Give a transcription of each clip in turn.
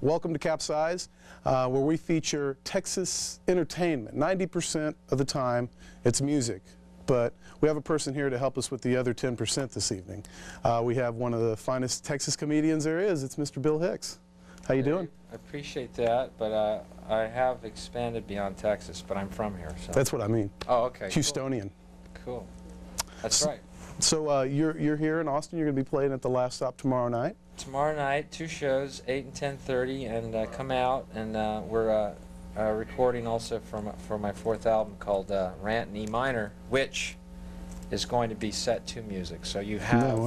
Welcome to CapZeyeZ, where we feature Texas entertainment. 90% of the time, it's music. But we have a person here to help us with the other 10% this evening. We have one of the finest Texas comedians there is. It's Mr. Bill Hicks. How you doing? I appreciate that, but I have expanded beyond Texas, but I'm from here. So. That's what I mean. Oh, okay. Houstonian. Cool. That's right. So you're here in Austin. You're going to be playing at the Last Stop tomorrow night. Tomorrow night, 2 shows, 8 and 10:30, and come out. And we're recording also for my 4th album called Rant in E minor, which is going to be set to music. So you have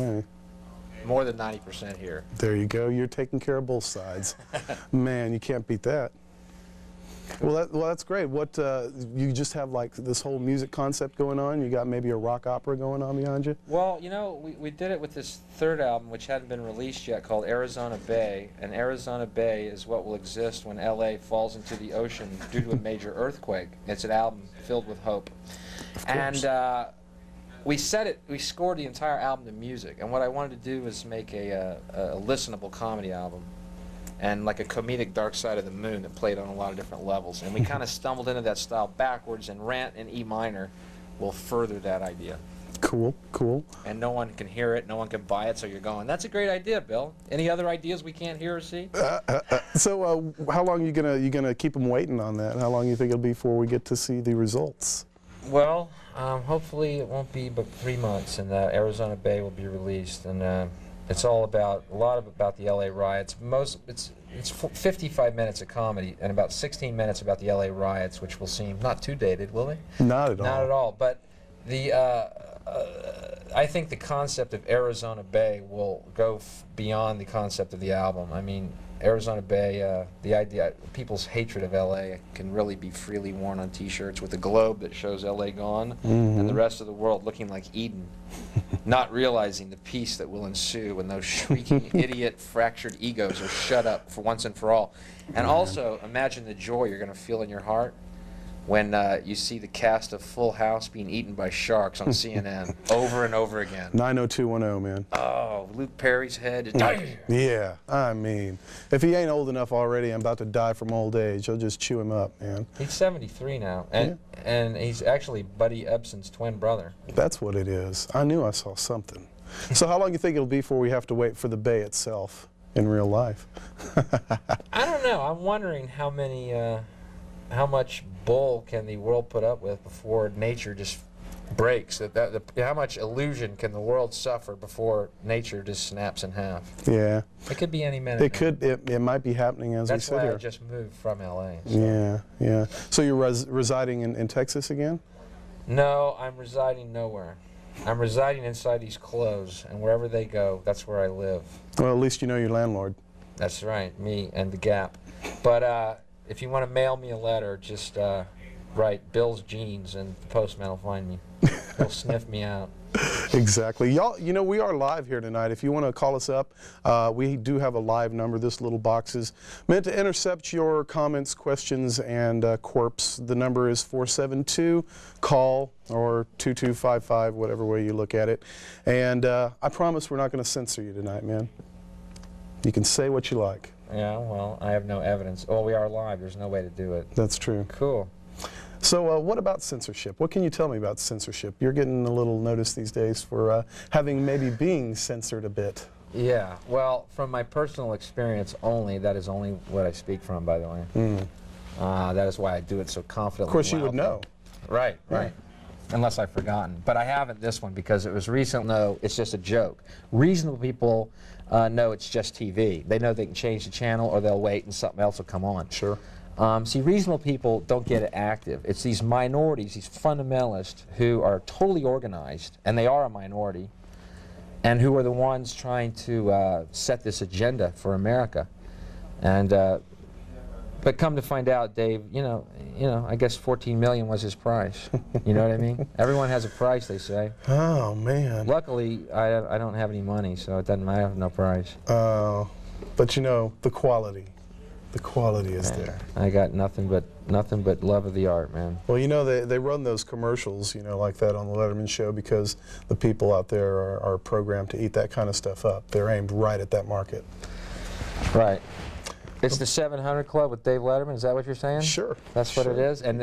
more than 90% here. There you go. You're taking care of both sides. Man, you can't beat that. Well, that's great. What you just have like this whole music concept going on? You got maybe a rock opera going on behind you? Well, you know, we did it with this 3rd album, which hadn't been released yet, called Arizona Bay. And Arizona Bay is what will exist when LA falls into the ocean due to a major earthquake. It's an album filled with hope. And we scored the entire album to music. And what I wanted to do was make a listenable comedy album. And like a comedic Dark Side of the Moon that played on a lot of different levels. And we kind of stumbled into that style backwards, and Rant in E minor will further that idea. Cool, cool. And no one can hear it, no one can buy it, so you're going, that's a great idea, Bill. Any other ideas we can't hear or see? So how long are you gonna keep them waiting on that? How long do you think it'll be before we get to see the results? Well, hopefully it won't be but 3 months, and Arizona Bay will be released. And it's all about a lot about the LA riots. It's 55 minutes of comedy and about 16 minutes about the LA riots, which will seem not too dated, will they? Not at all. Not at all. But the I think the concept of Arizona Bay will go beyond the concept of the album. I mean, Arizona Bay, the idea, people's hatred of LA can really be freely worn on T-shirts with a globe that shows LA gone, and the rest of the world looking like Eden, not realizing the peace that will ensue when those shrieking, idiot, fractured egos are shut up for once and for all. And also, imagine the joy you're going to feel in your heart when you see the cast of Full House being eaten by sharks on CNN over and over again. 90210, man. Oh, Luke Perry's head. Yeah, I mean, if he ain't old enough already, I'm about to die from old age. He'll just chew him up, man. He's 73 now, and he's actually Buddy Ebsen's twin brother. That's what it is. I knew I saw something. So how long do you think it'll be before we have to wait for the Bay itself in real life? I don't know. I'm wondering how how much bull can the world put up with before nature just breaks? How much illusion can the world suffer before nature just snaps in half? Yeah. It could be any minute. It might be happening as we sit here. That's why I just moved from LA. So. Yeah, yeah. So you're residing in Texas again? No, I'm residing nowhere. I'm residing inside these clothes, and wherever they go, that's where I live. Well, at least you know your landlord. That's right, me and the Gap. But if you want to mail me a letter, just write Bill's Jeans, and the postman will find me. He'll sniff me out. Exactly. Y'all, you know, we are live here tonight. If you want to call us up, we do have a live number. This little box is meant to intercept your comments, questions, and quirps. The number is 472-CALL or 2255, whatever way you look at it. And I promise we're not going to censor you tonight, man. You can say what you like. Yeah, well, I have no evidence. Well, we are live. There's no way to do it. That's true. Cool. So what about censorship? What can you tell me about censorship? You're getting a little notice these days for having maybe being censored a bit. Yeah, well, from my personal experience only, that is only what I speak from, by the way. That is why I do it so confidently. Of course you would know. Right, right. Unless I've forgotten. But I haven't this one because it was recent. No, it's just a joke. Reasonable people know it's just TV. They know they can change the channel or they'll wait and something else will come on. Sure. See, reasonable people don't get it active. It's these minorities, these fundamentalists who are totally organized, and they are a minority, and who are the ones trying to set this agenda for America. And but come to find out, Dave, you know, I guess 14 million was his price. You know what I mean? Everyone has a price, they say. Oh man. Luckily, I don't have any money, so it doesn't. I have no price. Oh, but you know the quality. The quality is there. I got nothing but love of the art, man. Well, you know, they run those commercials, you know, like that on the Letterman show because the people out there are programmed to eat that kind of stuff up. They're aimed right at that market. Right. It's the 700 Club with Dave Letterman. Is that what you're saying? Sure. That's what it is. And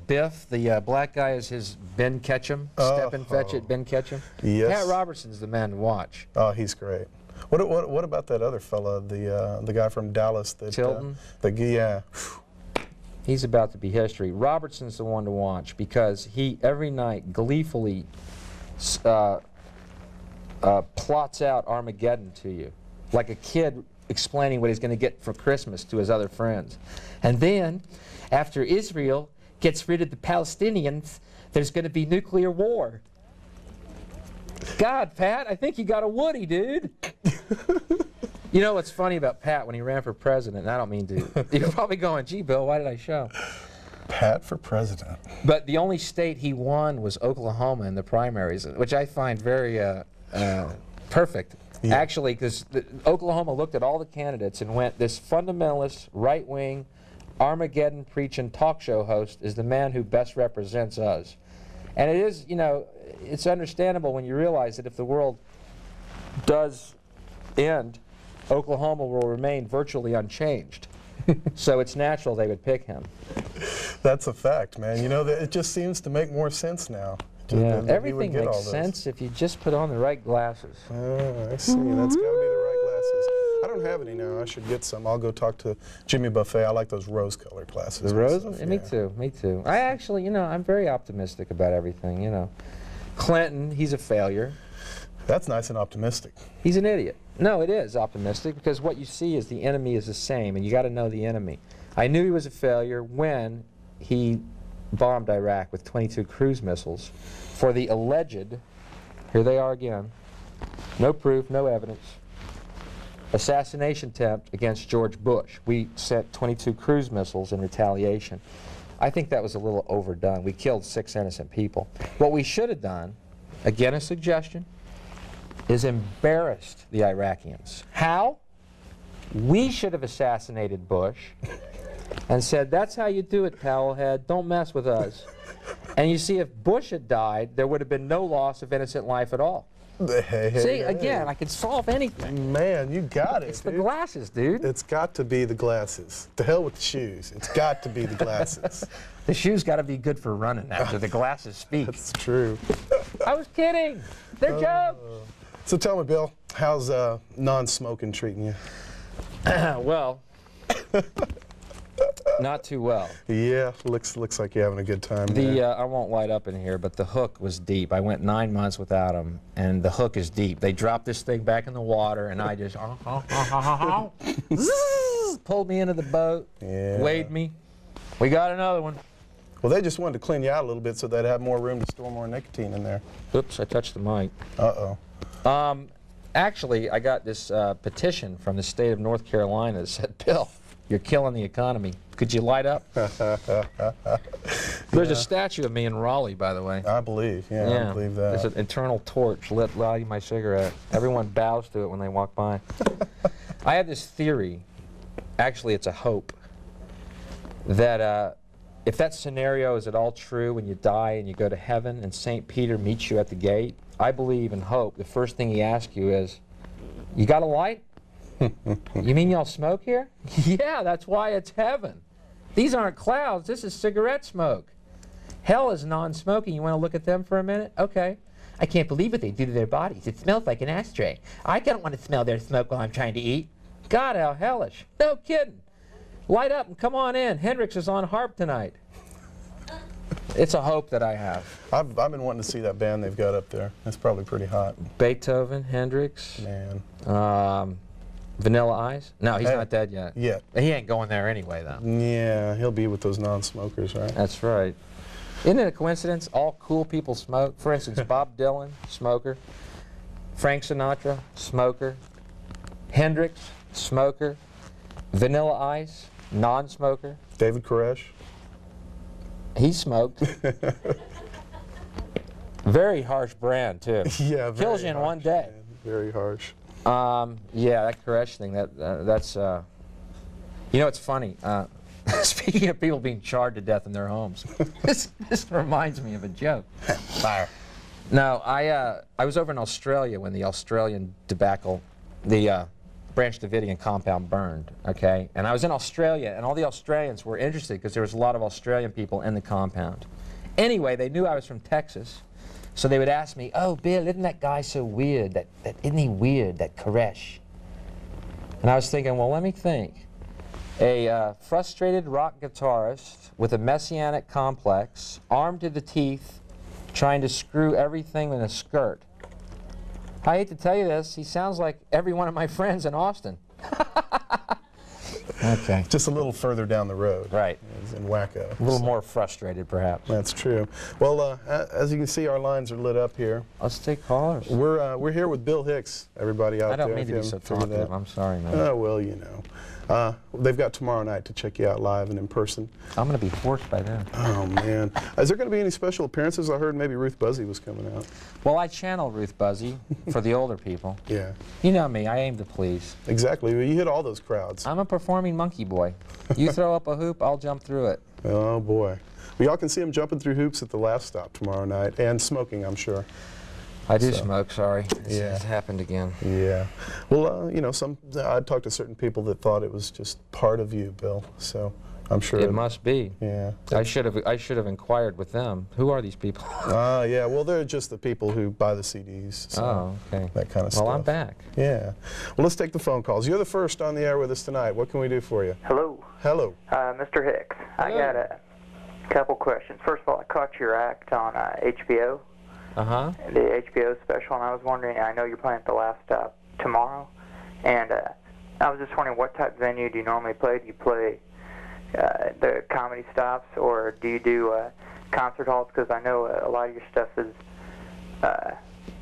Biff, the black guy, is his Ben Ketchum. Step and fetch it, Ben Ketchum. Yes. Pat Robertson's the man to watch. Oh, he's great. What about that other fella, the guy from Dallas? That, Tilton? Yeah. He's about to be history. Robertson's the one to watch because he, every night, gleefully plots out Armageddon to you, like a kid explaining what he's going to get for Christmas to his other friends. And then, after Israel gets rid of the Palestinians, there's going to be nuclear war. God, Pat, I think you got a Woody, dude. You know what's funny about Pat when he ran for president, and I don't mean to, you're probably going, gee, Bill, why did I show? Pat for president. But the only state he won was Oklahoma in the primaries, which I find very perfect. Yeah. Actually, because Oklahoma looked at all the candidates and went, this fundamentalist, right-wing, Armageddon-preaching talk show host is the man who best represents us. And it is, you know, it's understandable when you realize that if the world does end, Oklahoma will remain virtually unchanged. So it's natural they would pick him. That's a fact, man. You know, it just seems to make more sense now. Yeah, everything makes sense if you just put on the right glasses. Oh, I see. That's got to be the right glasses. I don't have any now. I should get some. I'll go talk to Jimmy Buffet. I like those rose-colored glasses. The rose? Yeah. Me too. Me too. I actually, you know, I'm very optimistic about everything. You know, Clinton, he's a failure. That's nice and optimistic. He's an idiot. No, it is optimistic because what you see is the enemy is the same, and you got to know the enemy. I knew he was a failure when he bombed Iraq with 22 cruise missiles for the alleged, here they are again, no proof, no evidence, assassination attempt against George Bush. We sent 22 cruise missiles in retaliation. I think that was a little overdone. We killed 6 innocent people. What we should have done, again a suggestion, is embarrassed the Iraqians. How? We should have assassinated Bush and said, that's how you do it, towelhead, don't mess with us. And you see, if Bush had died, there would have been no loss of innocent life at all. See, again, I could solve anything. Man, you got it, It's the glasses, dude. It's got to be the glasses. The hell with the shoes. It's got to be the glasses. The shoes got to be good for running after the glasses speak. That's true. I was kidding. They're jokes. So tell me, Bill, how's non-smoking treating you? Well, not too well. Yeah, looks like you're having a good time. I won't light up in here, but the hook was deep. I went 9 months without them, and the hook is deep. They dropped this thing back in the water, and I just pulled me into the boat, weighed me. We got another one. Well, they just wanted to clean you out a little bit so they'd have more room to store more nicotine in there. Oops, I touched the mic. Uh-oh. Actually, I got this petition from the state of North Carolina that said, Bill, you're killing the economy. Could you light up? There's a statue of me in Raleigh, by the way. I believe, I believe that. There's an internal torch lit lighting my cigarette. Everyone bows to it when they walk by. I have this theory, actually it's a hope, that if that scenario is at all true when you die and you go to heaven and St. Peter meets you at the gate, I believe and hope the first thing he asks you is, you got a light? You mean y'all smoke here? Yeah, that's why it's heaven. These aren't clouds, this is cigarette smoke. Hell is non-smoking. You want to look at them for a minute? Okay. I can't believe what they do to their bodies. It smells like an ashtray. I don't want to smell their smoke while I'm trying to eat. God, how hellish. No kidding. Light up and come on in. Hendrix is on harp tonight. It's a hope that I have. I've been wanting to see that band they've got up there. It's probably pretty hot. Beethoven, Hendrix. Man. Vanilla Ice? No, he's not dead yet. Yeah. He ain't going there anyway, though. Yeah, he'll be with those non-smokers, right? That's right. Isn't it a coincidence? All cool people smoke. For instance, Bob Dylan, smoker. Frank Sinatra, smoker. Hendrix, smoker. Vanilla Ice, non-smoker. David Koresh. He smoked. Very harsh brand, too. Yeah, very Kills you in one day. Man. Very harsh. Yeah, that Koresh thing, that's, you know, it's funny. Speaking of people being charred to death in their homes, this reminds me of a joke. Fire. No, I was over in Australia when the Australian debacle, the Branch Davidian compound burned, okay? And I was in Australia, and all the Australians were interested because there was a lot of Australian people in the compound. Anyway, they knew I was from Texas, so they would ask me, "Oh, Bill, isn't that guy so weird? Isn't he weird, that Koresh?" And I was thinking, well, let me think. A frustrated rock guitarist with a messianic complex, armed to the teeth, trying to screw everything in a skirt. I hate to tell you this, he sounds like every one of my friends in Austin. Okay. Just a little further down the road. Right. Is in Waco. A little more frustrated, perhaps. That's true. Well, as you can see, our lines are lit up here. Let's take callers. We're here with Bill Hicks. Everybody out there. I don't mean to be so talkative. I'm sorry, man. Oh, well, you know. They've got tomorrow night to check you out live and in person. I'm going to be hoarse by then. Oh, man. Is there going to be any special appearances? I heard maybe Ruth Buzzy was coming out. Well, I channel Ruth Buzzy for the older people. Yeah. You know me. I aim to please. Exactly. Well, you hit all those crowds. I'm a performing monkey boy. You throw up a hoop, I'll jump through it. Oh, boy. Well, y'all can see him jumping through hoops at the Laugh Stop tomorrow night, and smoking, I'm sure. I do smoke, sorry. Yeah. It's happened again. Yeah. Well, you know, I talked to certain people that thought it was just part of you, Bill. So I'm sure it must be. Yeah. I should have inquired with them. Who are these people? Yeah. Well, they're just the people who buy the CDs. So oh, okay. That kind of stuff. Well, I'm back. Yeah. Well, let's take the phone calls. You're the first on the air with us tonight. What can we do for you? Hello. Hello. Mr. Hicks. Hello. I got a couple questions. First of all, I caught your act on HBO. Uh-huh. The HBO special, and I was wondering, I know you're playing at the Last Stop tomorrow, and I was just wondering what type of venue do you normally play? Do you play the comedy stops, or do you do concert halls? Because I know a lot of your stuff is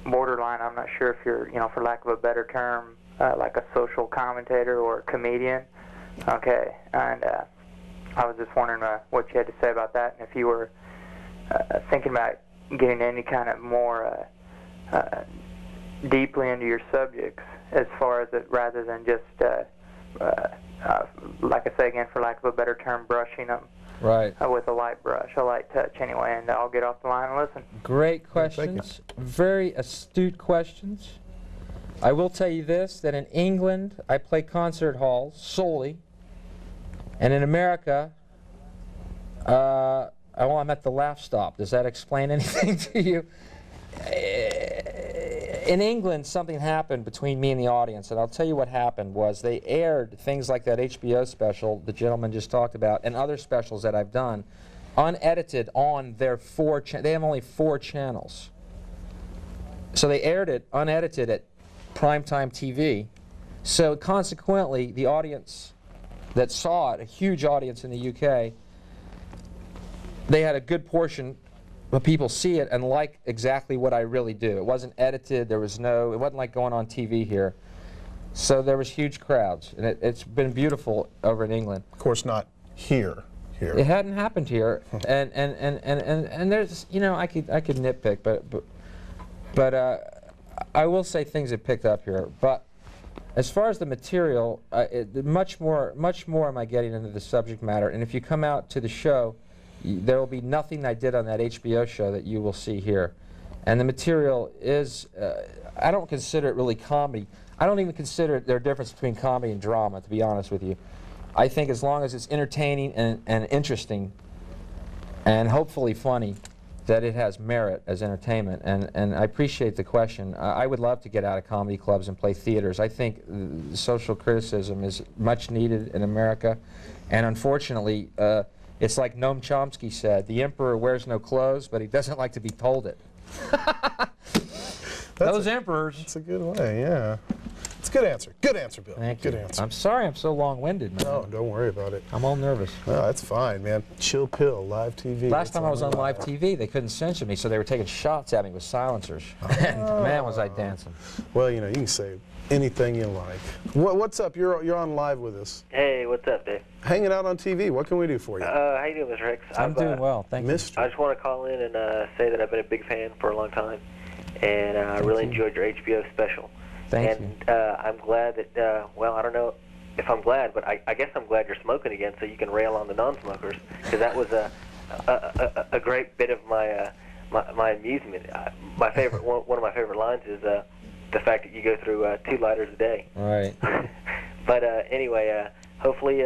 borderline. I'm not sure if you're, you know, for lack of a better term, like a social commentator or a comedian. Okay, and I was just wondering what you had to say about that, and if you were thinking about getting any kind of more deeply into your subjects as far as it, rather than just, like I say again, for lack of a better term, brushing them with a light brush, a light touch anyway, and I'll get off the line and listen. Great questions. Very astute questions. I will tell you this, that in England, I play concert halls solely, and in America, well, I'm at the Laugh Stop. Does that explain anything to you? In England, something happened between me and the audience, and I'll tell you what happened was they aired things like that HBO special the gentleman just talked about, and other specials that I've done, unedited on their they have only 4 channels. So they aired it unedited at primetime TV. So consequently, the audience that saw it, a huge audience in the UK, they had a good portion of people see it and like exactly what I really do. It wasn't edited, it wasn't like going on TV here. So there was huge crowds, and it's been beautiful over in England. Of course not here. It hadn't happened here, and there's, you know, I could nitpick, but I will say things have picked up here. But as far as the material, much more am I getting into the subject matter, and if you come out to the show, there will be nothing I did on that HBO show that you will see here. And the material is, I don't consider it really comedy. I don't even consider there a difference between comedy and drama, to be honest with you. I think as long as it's entertaining and interesting and hopefully funny, that it has merit as entertainment. And I appreciate the question. I would love to get out of comedy clubs and play theaters. I think social criticism is much needed in America. And unfortunately, it's like Noam Chomsky said, the emperor wears no clothes, but he doesn't like to be told it. Those emperors. That's a good way, yeah. It's a good answer. Good answer, Bill. Thank you. Good answer. I'm sorry I'm so long-winded, man. No, don't worry about it. I'm all nervous. No, that's fine, man. Chill pill, live TV. Last time I was on live TV, they couldn't censor me, so they were taking shots at me with silencers. And man, was I dancing. Well, you know, you can say anything you like. What's up? You're on live with us. Hey, what's up, Dave? Hanging out on TV. What can we do for you? How you doing, Mr. Hicks? I'm doing well, thank you. I just want to call in and say that I've been a big fan for a long time, and I really enjoyed your HBO special. Thank you. I'm glad that, well, I don't know if I'm glad, but I guess I'm glad you're smoking again so you can rail on the non-smokers, because that was a great bit of my amusement. My favorite, one of my favorite lines is, the fact that you go through 2 lighters a day. Right. But anyway, hopefully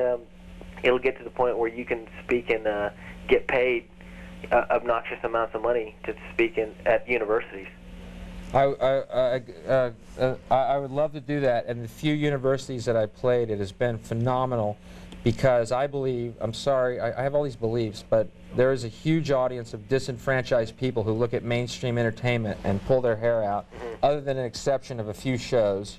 it'll get to the point where you can speak and get paid obnoxious amounts of money to speak at universities. I would love to do that, and the few universities that I played, it has been phenomenal, because I believe, I'm sorry, I have all these beliefs, but there is a huge audience of disenfranchised people who look at mainstream entertainment and pull their hair out, other than an exception of a few shows.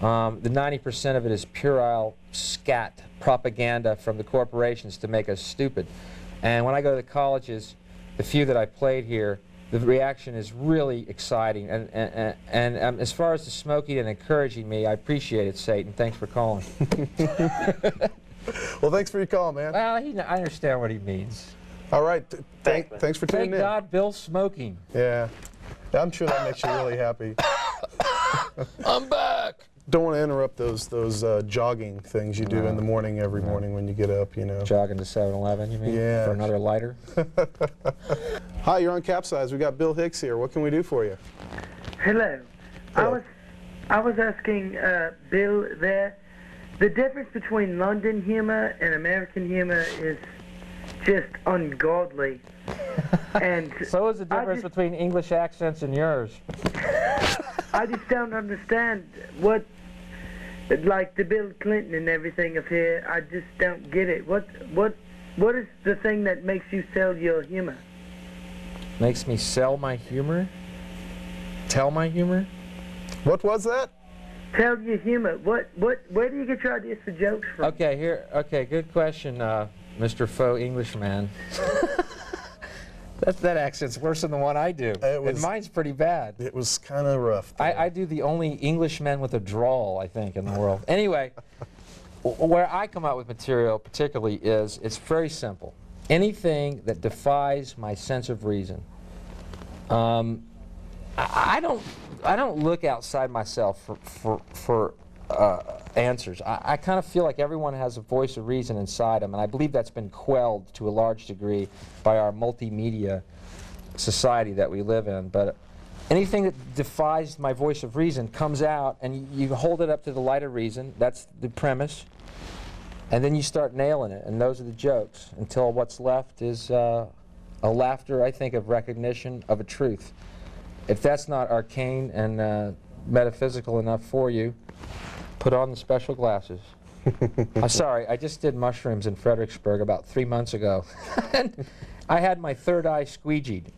The 90% of it is puerile scat propaganda from the corporations to make us stupid. And when I go to the colleges, the few that I played here, the reaction is really exciting. And as far as the smoking and encouraging me, I appreciate it, Satan. Thanks for calling. Well, thanks for your call, man. Well, I understand what he means. All right. Thanks for tuning in. Thank God Bill's smoking. Yeah. I'm sure that makes you really happy. I'm back. Don't want to interrupt those jogging things you do in the morning, every morning when you get up, you know. Jogging to 7-Eleven, you mean? Yeah. For another lighter? Hi, you're on CapZeyeZ. We got Bill Hicks here. What can we do for you? Hello. Hello. I was asking Bill there, the difference between London humor and American humor is just ungodly. And so is the difference between English accents and yours. I just don't understand what, like the Bill Clinton and everything of here, I just don't get it. What is the thing that makes you sell your humor? Makes me sell my humor? Tell my humor? What was that? Tell your humor. Where do you get your ideas for jokes from? Okay, good question, Mr. Faux Englishman. That accent's worse than the one I do. And mine's pretty bad. It was kind of rough. I do the only Englishman with a drawl, I think, in the world. Anyway, where I come out with material particularly is, it's very simple. Anything that defies my sense of reason. I don't look outside myself for answers. I kind of feel like everyone has a voice of reason inside them, and I believe that's been quelled to a large degree by our multimedia society that we live in. But anything that defies my voice of reason comes out, and you hold it up to the light of reason. That's the premise. And then you start nailing it, and those are the jokes, until what's left is a laughter, I think, of recognition of a truth. If that's not arcane and metaphysical enough for you, put on the special glasses. I'm sorry, I just did mushrooms in Fredericksburg about 3 months ago. And I had my third eye squeegeed.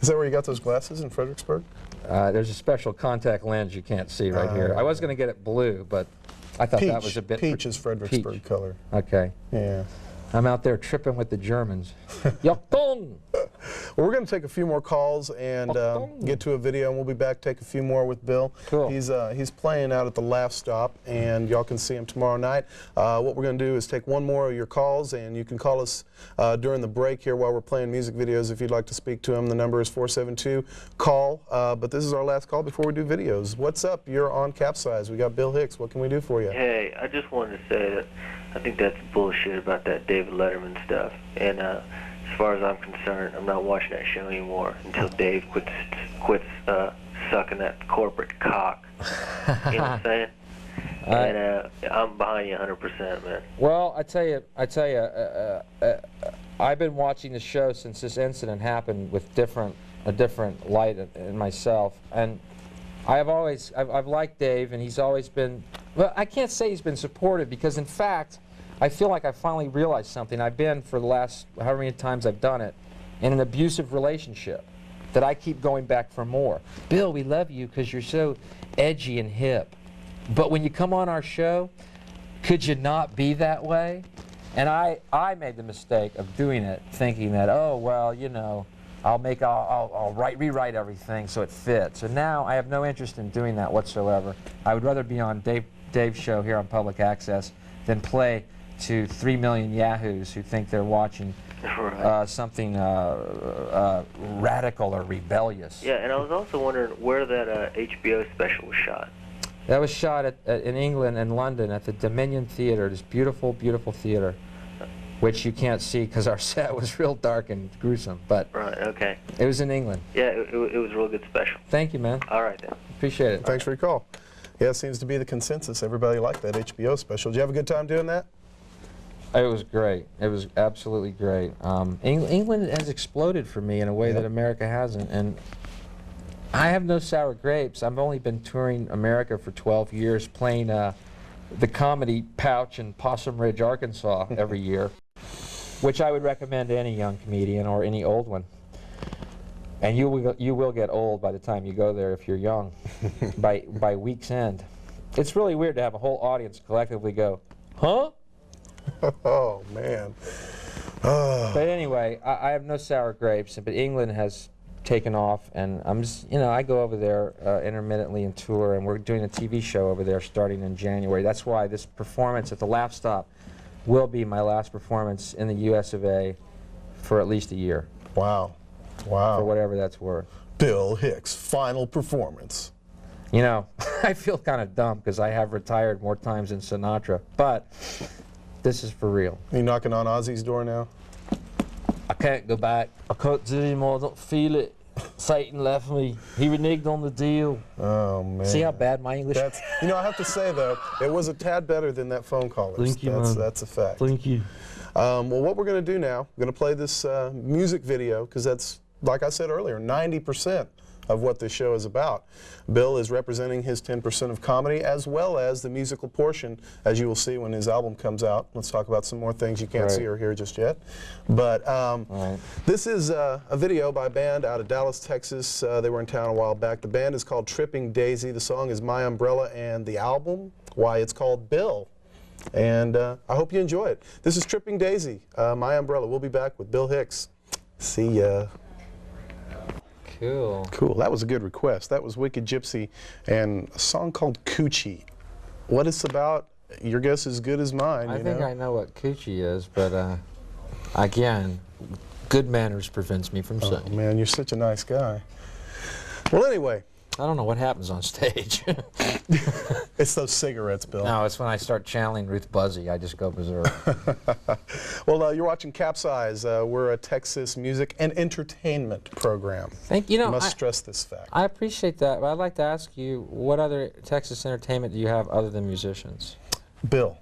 Is that where you got those glasses in Fredericksburg? There's a special contact lens you can't see right here. I was going to get it blue, but I thought that was a bit... Peach is Fredericksburg color. Okay. Yeah. I'm out there tripping with the Germans. Yakton! Well, we're going to take a few more calls and get to a video, and we'll be back, take a few more with Bill. Cool. He's playing out at the Laugh Stop, and y'all can see him tomorrow night. What we're going to do is take one more of your calls, and you can call us during the break here while we're playing music videos if you'd like to speak to him. The number is 472-CALL, but this is our last call before we do videos. What's up? You're on CapZeyeZ. We got Bill Hicks. What can we do for you? Hey, I just wanted to say that I think that's bullshit about that David Letterman stuff. And as far as I'm concerned, I'm not watching that show anymore until Dave quits sucking that corporate cock. You know what I'm saying? And I'm behind you 100%, man. Well, I tell you, I've been watching the show since this incident happened with a different light in myself, and I've liked Dave, and he's always been, well, I can't say he's been supportive, because in fact, I feel like I finally realized something. I've been, for the last however many times I've done it, in an abusive relationship that I keep going back for more. Bill, we love you because you're so edgy and hip. But when you come on our show, could you not be that way? And I made the mistake of doing it, thinking that, oh, well, you know, I'll rewrite everything so it fits. And now I have no interest in doing that whatsoever. I would rather be on Dave's show here on Public Access than play to 3 million yahoos who think they're watching something radical or rebellious. Yeah, and I was also wondering where that HBO special was shot. That was shot in England and London at the Dominion Theatre, this beautiful, beautiful theatre. which you can't see because our set was real dark and gruesome. But Right, okay. it was in England. Yeah, it was a real good special. Thank you, man. All right, then. Appreciate it. Thanks for your call. Yeah, it seems to be the consensus. Everybody liked that HBO special. Did you have a good time doing that? It was great. It was absolutely great. England has exploded for me in a way that America hasn't, and I have no sour grapes. I've only been touring America for 12 years, playing the Comedy Pouch in Possum Ridge, Arkansas every year, which I would recommend to any young comedian or any old one. And you will get old by the time you go there if you're young, by week's end. It's really weird to have a whole audience collectively go, huh? Oh, man. But anyway, I have no sour grapes, but England has taken off, and I'm just, you know, I go over there intermittently and tour, and we're doing a TV show over there starting in January. That's why this performance at the Laugh Stop will be my last performance in the US of A for at least a year. Wow. Wow. For whatever that's worth. Bill Hicks' final performance. You know, I feel kind of dumb because I have retired more times than Sinatra, but this is for real. Are you knocking on Ozzy's door now? I can't go back. I can't do anymore. I don't feel it. Satan left me. He reneged on the deal. Oh, man. See how bad my English is? You know, I have to say, though, it was a tad better than that phone caller. Thank you, man. That's a fact. Thank you. Well, what we're going to do now, we're going to play this music video, because that's, like I said earlier, 90% of what this show is about. Bill is representing his 10% of comedy as well as the musical portion, as you will see when his album comes out. Let's talk about some more things you can't see or hear just yet. But this is a video by a band out of Dallas, Texas. They were in town a while back. The band is called Tripping Daisy. The song is My Umbrella, and the album, why, it's called Bill. And I hope you enjoy it. This is Tripping Daisy, My Umbrella. We'll be back with Bill Hicks. See ya. Cool. Cool. That was a good request. That was Wicked Gypsy and a song called Coochie. What it's about, your guess is as good as mine. I think I know what coochie is, but again, good manners prevents me from saying. Oh, man, you're such a nice guy. Well, anyway. I don't know what happens on stage. It's those cigarettes, Bill. No, it's when I start channeling Ruth Buzzy, I just go berserk. Well, you're watching CapZeyeZ. We're a Texas music and entertainment program. Thank you. I must stress this fact. I appreciate that, but I'd like to ask you, what other Texas entertainment do you have other than musicians? Bill.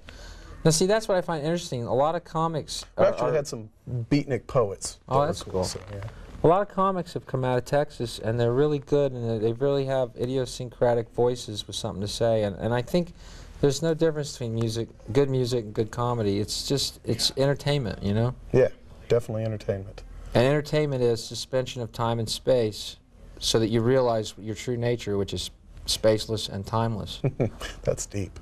Now, see, that's what I find interesting. A lot of comics We actually had some beatnik poets. Oh, that's cool. So, yeah. A lot of comics have come out of Texas, and they're really good, and they really have idiosyncratic voices with something to say. And I think there's no difference between good music and good comedy. It's just, it's entertainment, you know? Yeah, definitely entertainment. And entertainment is suspension of time and space so that you realize your true nature, which is spaceless and timeless. That's deep.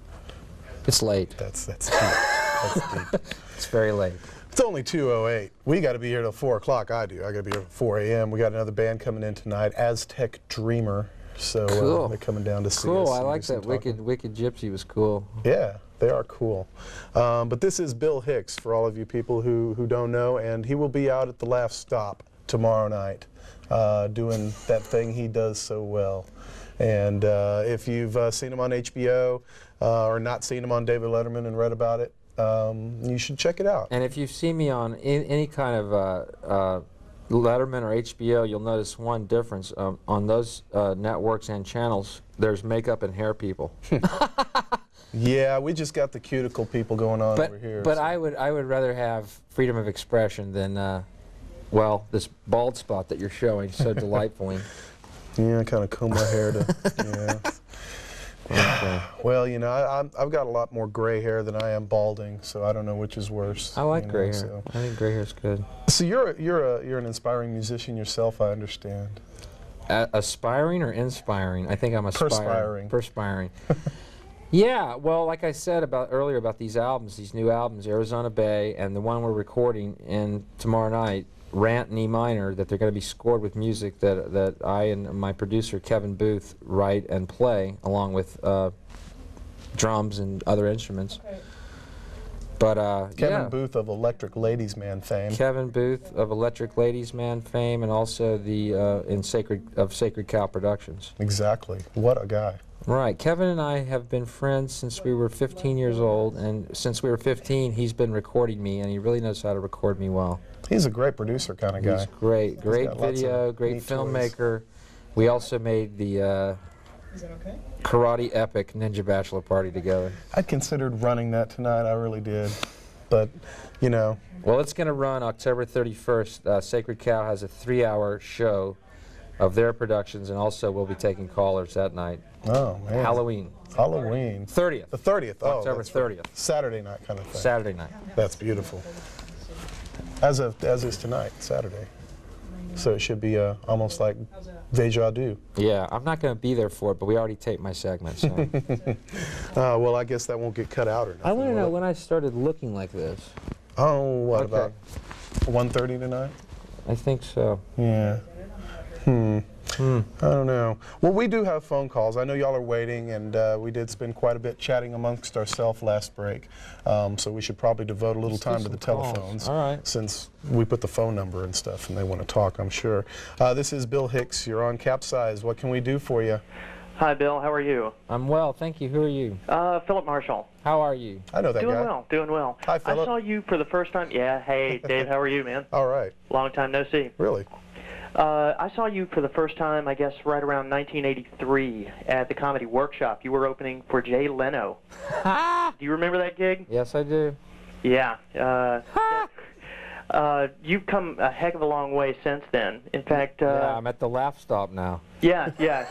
It's late. That's deep. That's deep. It's very late. It's only 2:08. We got to be here till 4 o'clock. I do. I got to be here at 4 a.m. We got another band coming in tonight, Aztec Dreamer. So cool. they're coming down to see us. Cool. I like that. Wicked Gypsy was cool. Yeah, they are cool. But this is Bill Hicks, for all of you people who don't know, and he will be out at the Laugh Stop tomorrow night doing that thing he does so well. And if you've seen him on HBO or not seen him on David Letterman and read about it, you should check it out. And if you see me on any kind of Letterman or HBO, you'll notice one difference. On those networks and channels, there's makeup and hair people. Yeah, we just got the cuticle people going on over here. But so. I would rather have freedom of expression than, well, this bald spot that you're showing so delightfully. Yeah, I kind of comb my hair to, yeah. Okay. Well, you know, I've got a lot more gray hair than I am balding, so I don't know which is worse. I like gray hair. So. I think gray hair's good. So you're an inspiring musician yourself, I understand. Aspiring or inspiring? I think I'm aspiring. Perspiring. Perspiring. Yeah, well, like I said earlier about these albums, these new albums, Arizona Bay, and the one we're recording in tomorrow night, Rant in E minor, that they're going to be scored with music that I and my producer Kevin Booth write and play, along with drums and other instruments. Right. But Kevin Booth of Electric Ladies Man fame. Kevin Booth of Electric Ladies Man fame, and also the Sacred Cow Productions. Exactly. What a guy. Right. Kevin and I have been friends since we were 15 years old, and since we were 15, he's been recording me, and he really knows how to record me well. He's a great producer kind of guy. He's great. Great got lots video, of great neat filmmaker. We also made the karate epic Ninja Bachelor Party together. I considered running that tonight, I really did. But, you know. Well, it's going to run October 31st. Sacred Cow has a 3-hour show of their productions, and also we'll be taking callers that night. Oh, man. Halloween. Halloween. 30th. The 30th. Oh, October 30th. Saturday night kind of thing. Saturday night. That's beautiful. As is tonight, Saturday. So it should be almost like deja vu. Yeah, I'm not going to be there for it, but we already taped my segment. So. Well, I guess that won't get cut out or nothing. I want to know when I started looking like this. Oh, what about 1:30 tonight? I think so. Yeah. I don't know. Well, we do have phone calls. I know y'all are waiting, and we did spend quite a bit chatting amongst ourselves last break. So we should probably devote a little time to the telephones. All right. Since we put the phone number and stuff, and they want to talk, I'm sure. This is Bill Hicks. You're on CapZeyeZ. What can we do for you? Hi, Bill. How are you? I'm well, thank you. Who are you? Philip Marshall. How are you? I know that guy. Doing well, doing well. Hi, Philip. I saw you for the first time. Yeah, hey, Dave, how are you, man? All right. Long time no see. Really? I saw you for the first time, I guess, right around 1983 at the Comedy Workshop. You were opening for Jay Leno. Do you remember that gig? Yes, I do. Yeah. You've come a heck of a long way since then. In fact... yeah, I'm at the laugh stop now. Yeah, yeah.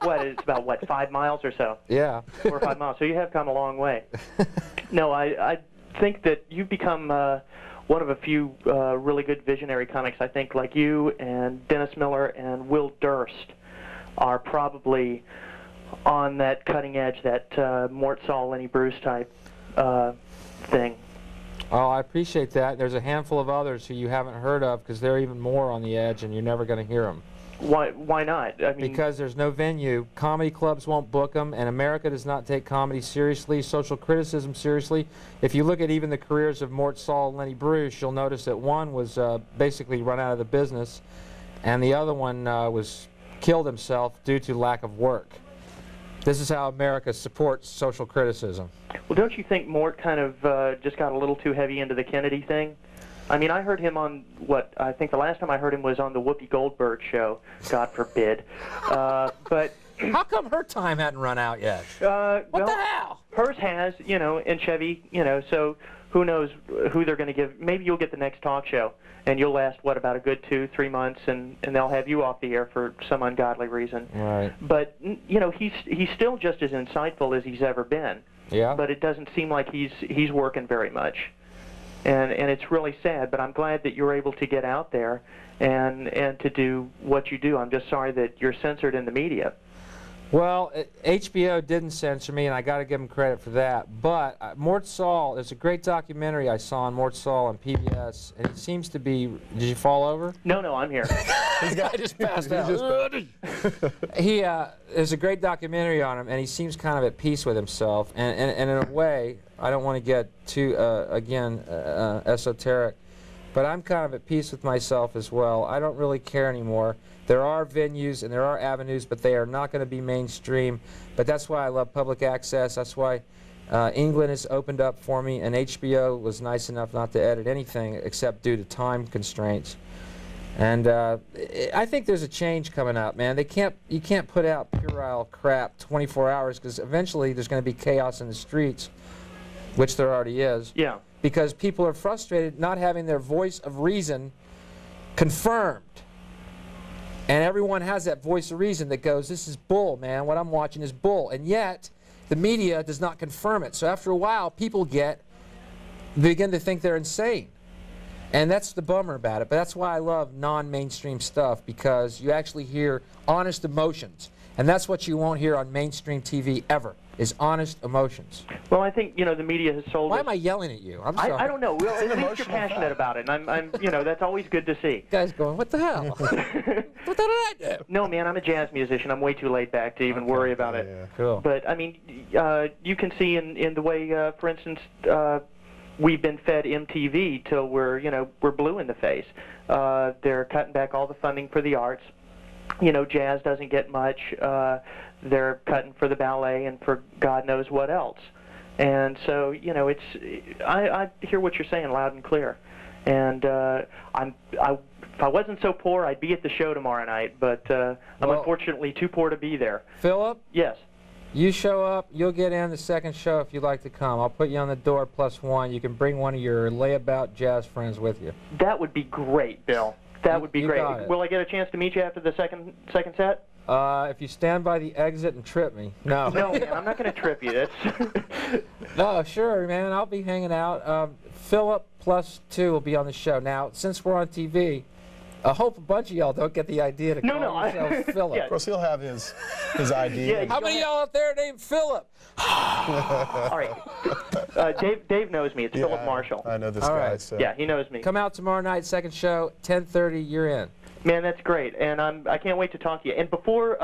It's about, 5 miles or so? Yeah. 4 or 5 miles. So you have come a long way. No, I think that you've become one of a few really good visionary comics. I think like you and Dennis Miller and Will Durst are probably on that cutting edge, that Mort Saul, Lenny Bruce type thing. Oh, I appreciate that. There's a handful of others who you haven't heard of because they're even more on the edge and you're never going to hear them. Why not? I mean, because there's no venue. Comedy clubs won't book them, and America does not take comedy seriously, social criticism seriously. If you look at even the careers of Mort Saul and Lenny Bruce, you'll notice that one was basically run out of the business, and the other one was killed himself due to lack of work. This is how America supports social criticism. Well, don't you think Mort kind of just got a little too heavy into the Kennedy thing? I mean, I heard him on, I think the last time I heard him was on the Whoopi Goldberg show, God forbid. But how come her time hadn't run out yet? What the hell? Hers has, and Chevy, so who knows who they're going to give. Maybe you'll get the next talk show, and you'll last, about a good 2-3 months, and they'll have you off the air for some ungodly reason. Right. But, he's still just as insightful as he's ever been. Yeah. But it doesn't seem like he's working very much. And it's really sad, but I'm glad that you're able to get out there and to do what you do. I'm just sorry that you're censored in the media. Well, HBO didn't censor me, and I got to give them credit for that. But Mort Saul, there's a great documentary I saw on Mort Saul on PBS, and it seems to be. Did you fall over? No, I'm here. I just passed out. There's a great documentary on him, and he seems kind of at peace with himself. And in a way, I don't want to get too esoteric, but I'm kind of at peace with myself as well. I don't really care anymore. There are venues and there are avenues, but they are not going to be mainstream. But that's why I love public access. That's why England has opened up for me, and HBO was nice enough not to edit anything except due to time constraints. And I think there's a change coming up, man. You can't put out puerile crap 24 hours because eventually there's going to be chaos in the streets, which there already is. Yeah. Because people are frustrated not having their voice of reason confirmed. And everyone has that voice of reason that goes, this is bull, man. What I'm watching is bull. And yet, the media does not confirm it. So after a while, people begin to think they're insane. And that's the bummer about it. But that's why I love non-mainstream stuff, because you actually hear honest emotions. And that's what you won't hear on mainstream TV ever, is honest emotions. Well, I think, the media has sold Why us. am I yelling at you? I'm sorry. I don't know. Well, at least you're passionate about it, and I'm that's always good to see. Guys going, what the hell? What the hell did I do? No, man, I'm a jazz musician. I'm way too laid back to even worry about it. Yeah. Cool. But, I mean, you can see in the way, for instance, we've been fed MTV till we're blue in the face. They're cutting back all the funding for the arts. you know, jazz doesn't get much. They're cutting for the ballet and for God knows what else. And so, you know, I hear what you're saying loud and clear. And if I wasn't so poor, I'd be at the show tomorrow night, but I'm unfortunately too poor to be there. Philip? Yes. You show up, you'll get in the second show if you'd like to come. I'll put you on the door +1. You can bring one of your layabout jazz friends with you. That would be great, Bill. That would be You great. got it. Will I get a chance to meet you after the second set? If you stand by the exit and trip me. No. No, man, I'm not going to trip you. No, sure, man. I'll be hanging out. Philip +2 will be on the show. Now, since we're on TV, I hope a bunch of y'all don't get the idea to call yourself Philip. Of course, he'll have his ID. Yeah, How many of y'all out there named Philip? All right. Dave knows me. It's Philip Marshall. I know this All guy. right. So. Yeah, he knows me. Come out tomorrow night, second show, 10:30. You're in. Man, that's great, and I can't wait to talk to you. And before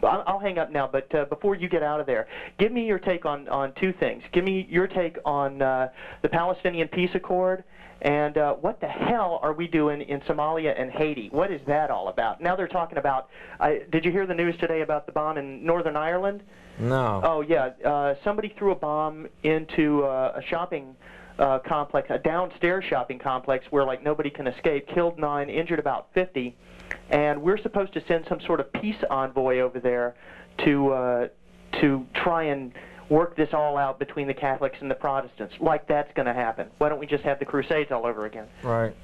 I'll hang up now, but before you get out of there, give me your take on two things. Give me your take on the Palestinian peace accord, and what the hell are we doing in Somalia and Haiti? What is that all about? Now they're talking about. Did you hear the news today about the bomb in Northern Ireland? No. Oh yeah, somebody threw a bomb into a shopping complex, a downstairs shopping complex where like nobody can escape, killed 9, injured about 50, and we're supposed to send some sort of peace envoy over there to try and work this all out between the Catholics and the Protestants. Like that's going to happen. Why don't we just have the Crusades all over again? Right.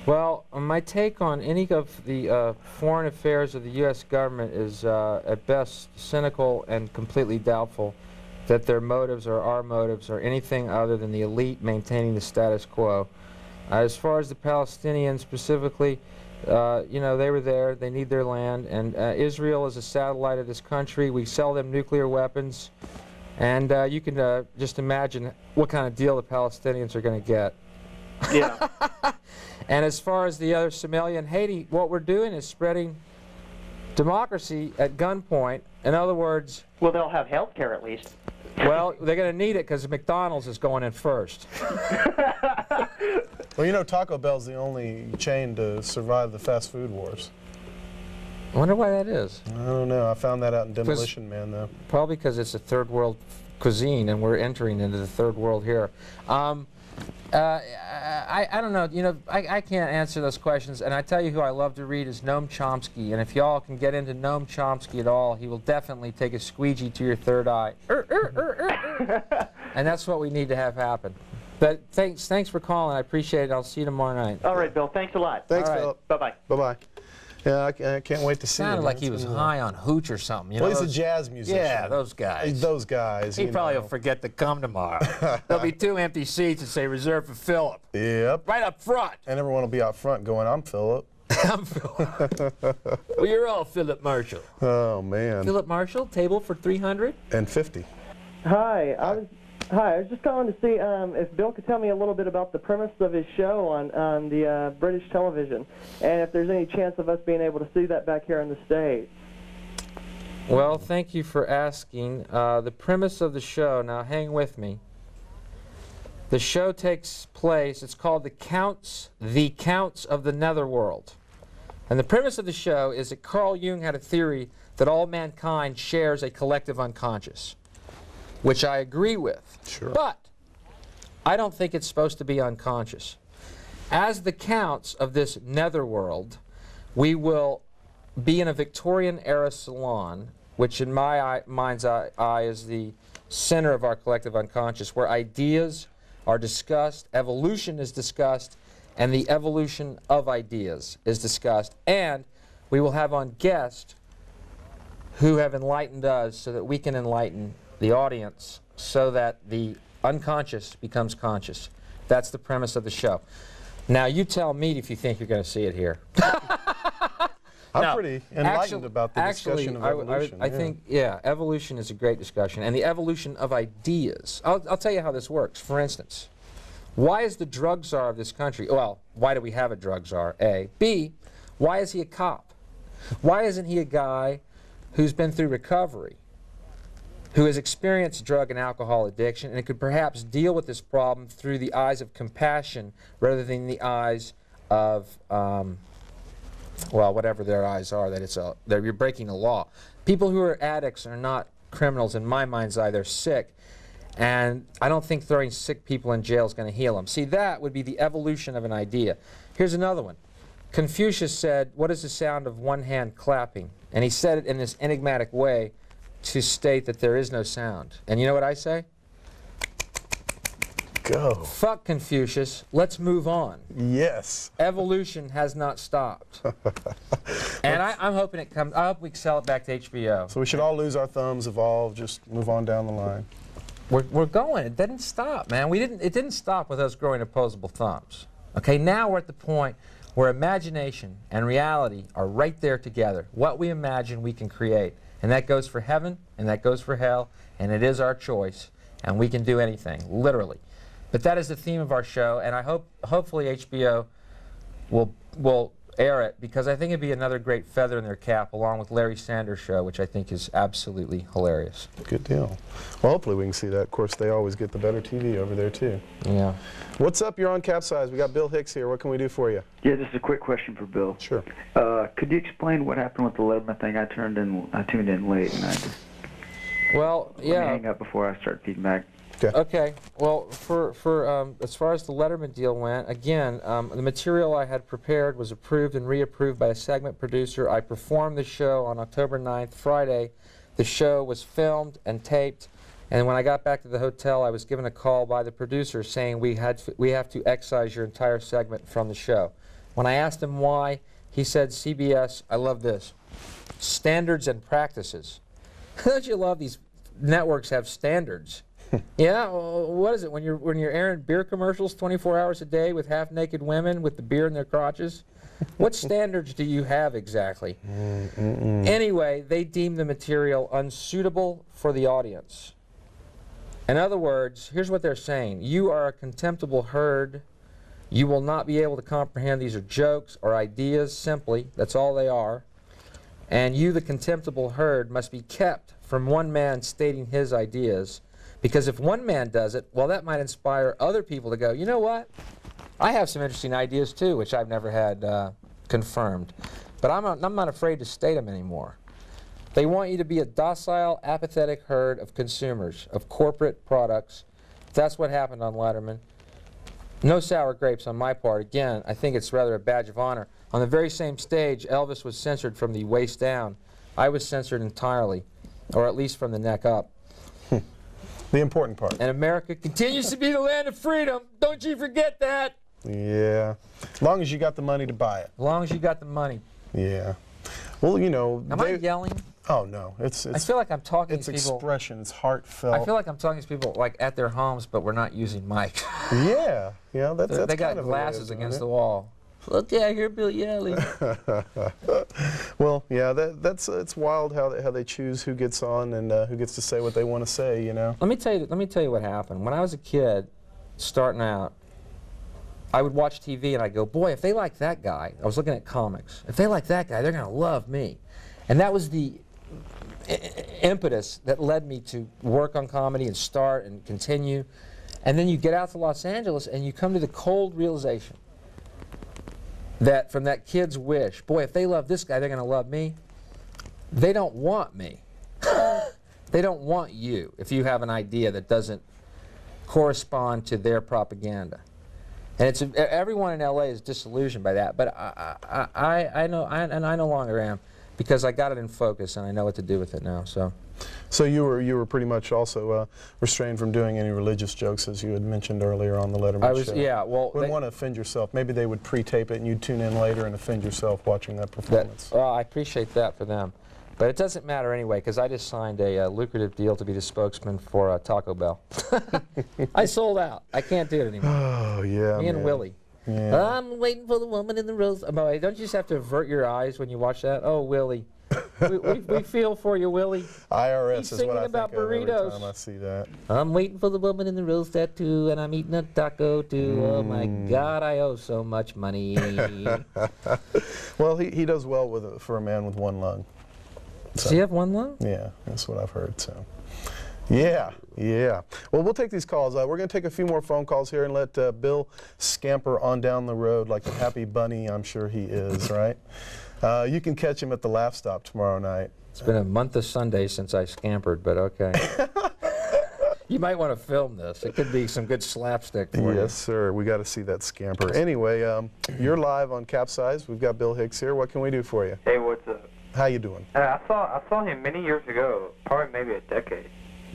Well, my take on any of the foreign affairs of the U.S. government is at best cynical and completely doubtful that their motives or our motives are anything other than the elite maintaining the status quo. As far as the Palestinians specifically, you know, they were there, they need their land, and Israel is a satellite of this country. We sell them nuclear weapons, and you can just imagine what kind of deal the Palestinians are going to get. Yeah. And as far as the other Somalia and Haiti, what we're doing is spreading democracy at gunpoint. In other words... Well, they'll have health care at least. Well, they're going to need it because McDonald's is going in first. Well, you know, Taco Bell's the only chain to survive the fast food wars. I wonder why that is. I don't know. I found that out in Demolition Man, though. Probably because it's a third world cuisine and we're entering into the third world here. I don't know, you know, I can't answer those questions, and I tell you who I love to read is Noam Chomsky, and if y'all can get into Noam Chomsky at all, he will definitely take a squeegee to your third eye. And that's what we need to have happen. But thanks for calling. I appreciate it. I'll see you tomorrow night. All right, Bill. Thanks a lot. Thanks, All right. Philip. Bye-bye. Bye-bye. Yeah, I can't wait to see him. Sounded like he was high on hooch or something. You Well, know, he's a jazz musician. Yeah, those guys. Those guys. He probably will forget to come tomorrow. There'll be 2 empty seats that say reserved for Philip. Yep. Right up front. And everyone will be out front going, I'm Philip. I'm Philip. Well, you're all Philip Marshall. Oh, man. Philip Marshall, table for 300? And 50. Hi, I was just calling to see if Bill could tell me a little bit about the premise of his show on the British television, and if there's any chance of us being able to see that back here in the States. Well, thank you for asking. The premise of the show, now hang with me. The show takes place, it's called The Counts of the Netherworld. And the premise of the show is that Carl Jung had a theory that all mankind shares a collective unconscious, which I agree with. Sure. But I don't think it's supposed to be unconscious. As the counts of this netherworld, we will be in a Victorian-era salon, which in my mind's eye is the center of our collective unconscious, where ideas are discussed, evolution is discussed, and the evolution of ideas is discussed. And we will have on guests who have enlightened us so that we can enlighten the audience so that the unconscious becomes conscious. That's the premise of the show. Now, you tell me if you think you're going to see it here. I'm pretty enlightened about the discussion of evolution. I think, yeah, evolution is a great discussion. And the evolution of ideas. I'll tell you how this works. For instance, why is the drug czar of this country? Well, why do we have a drug czar, A? B, why is he a cop? Why isn't he a guy who's been through recovery, who has experienced drug and alcohol addiction, and could perhaps deal with this problem through the eyes of compassion rather than the eyes of well, whatever their eyes are, that you're breaking the law. People who are addicts are not criminals in my mind's eye. They're sick, and I don't think throwing sick people in jail is going to heal them. See, that would be the evolution of an idea. Here's another one. Confucius said, "What is the sound of one hand clapping?" And he said it in this enigmatic way to state that there is no sound. And you know what I say? Go. Fuck Confucius. Let's move on. Yes. Evolution has not stopped. And I'm hoping it comes. I hope we sell it back to HBO. So we should all lose our thumbs, evolve, just move on down the line. We're going. It didn't stop, man. It didn't stop with us growing opposable thumbs. Okay, now we're at the point where imagination and reality are right there together. What we imagine, we can create. And that goes for heaven, and that goes for hell, and it is our choice. And we can do anything, literally. But that is the theme of our show, and I hopefully HBO will air it, because I think it'd be another great feather in their cap, along with Larry Sanders' show, which I think is absolutely hilarious. Good deal. Well, hopefully we can see that. Of course, they always get the better TV over there, too. Yeah. What's up? You're on CapZeyeZ. We got Bill Hicks here. What can we do for you? Yeah, just a quick question for Bill. Sure. Could you explain what happened with the Letterman thing? I tuned in late, and I just Well, yeah. let me hang up before I start feedback. Okay. Well, as far as the Letterman deal went, again, the material I had prepared was approved and reapproved by a segment producer. I performed the show on October 9th, Friday. The show was filmed and taped, and when I got back to the hotel, I was given a call by the producer saying we have to excise your entire segment from the show. When I asked him why, he said, "CBS, I love this, standards and practices." Don't you love these networks have standards? Yeah, well, what is it when you're airing beer commercials 24 hours a day with half-naked women with the beer in their crotches? What standards do you have exactly? Anyway, they deemed the material unsuitable for the audience. In other words, here's what they're saying: you are a contemptible herd. You will not be able to comprehend these are jokes or ideas simply. That's all they are. And you, the contemptible herd, must be kept from one man stating his ideas. Because if one man does it, well, that might inspire other people to go, you know what? I have some interesting ideas too, which I've never had confirmed. But I'm not afraid to state them anymore. They want you to be a docile, apathetic herd of consumers, of corporate products. That's what happened on Letterman. No sour grapes on my part. Again, I think it's rather a badge of honor. On the very same stage, Elvis was censored from the waist down. I was censored entirely, or at least from the neck up. The important part. And America continues to be the land of freedom. Don't you forget that. Yeah. As long as you got the money to buy it. As long as you got the money. Yeah. Well, you know. Am I yelling? Oh, no. I feel like I'm talking to people. It's expression. It's heartfelt. I feel like I'm talking to people like at their homes, but we're not using mics. Yeah. Yeah, that's They got glasses against the wall. Look, I hear Bill yelling. Well, yeah, it's wild how they choose who gets on and who gets to say what they want to say, you know. Let me tell you what happened. When I was a kid, starting out, I would watch TV and I'd go, boy, if they like that guy, I was looking at comics, if they like that guy, they're going to love me. And that was the impetus that led me to work on comedy and start and continue. And then you get out to Los Angeles and you come to the cold realization that from that kid's wish, boy, if they love this guy, they're going to love me. They don't want me. They don't want you if you have an idea that doesn't correspond to their propaganda. And it's everyone in LA is disillusioned by that, but I no longer am, because I got it in focus and I know what to do with it now. So you were pretty much also restrained from doing any religious jokes, as you had mentioned earlier on the Letterman show. Yeah, well, wouldn't want to offend yourself. Maybe they would pre-tape it and you'd tune in later and offend yourself watching that performance. I appreciate that for them, but it doesn't matter anyway, because I just signed a lucrative deal to be the spokesman for Taco Bell. I sold out. I can't do it anymore. Oh yeah. Me and Willie. Yeah. I'm waiting for the woman in the rose. By the way, don't you just have to avert your eyes when you watch that? Oh, Willie. we feel for you, Willie. IRS He's is what I think about of every burritos. time I see that. I'm waiting for the woman in the rose tattoo, and I'm eating a taco too. Oh my God, I owe so much money. Well, he does well for a man with one lung. So, Does he have one lung? Yeah, that's what I've heard. So, Yeah, yeah. Well, we'll take these calls. We're going to take a few more phone calls here and let Bill scamper on down the road like a happy bunny, I'm sure he is, right? You can catch him at the Laugh Stop tomorrow night. It's been a month of Sundays since I scampered, but okay. You might want to film this. It could be some good slapstick for you. Yes, sir. We got to see that scamper. Anyway, you're live on CapZeyeZ. We've got Bill Hicks here. What can we do for you? Hey, what's up? How you doing? I saw him many years ago, probably maybe a decade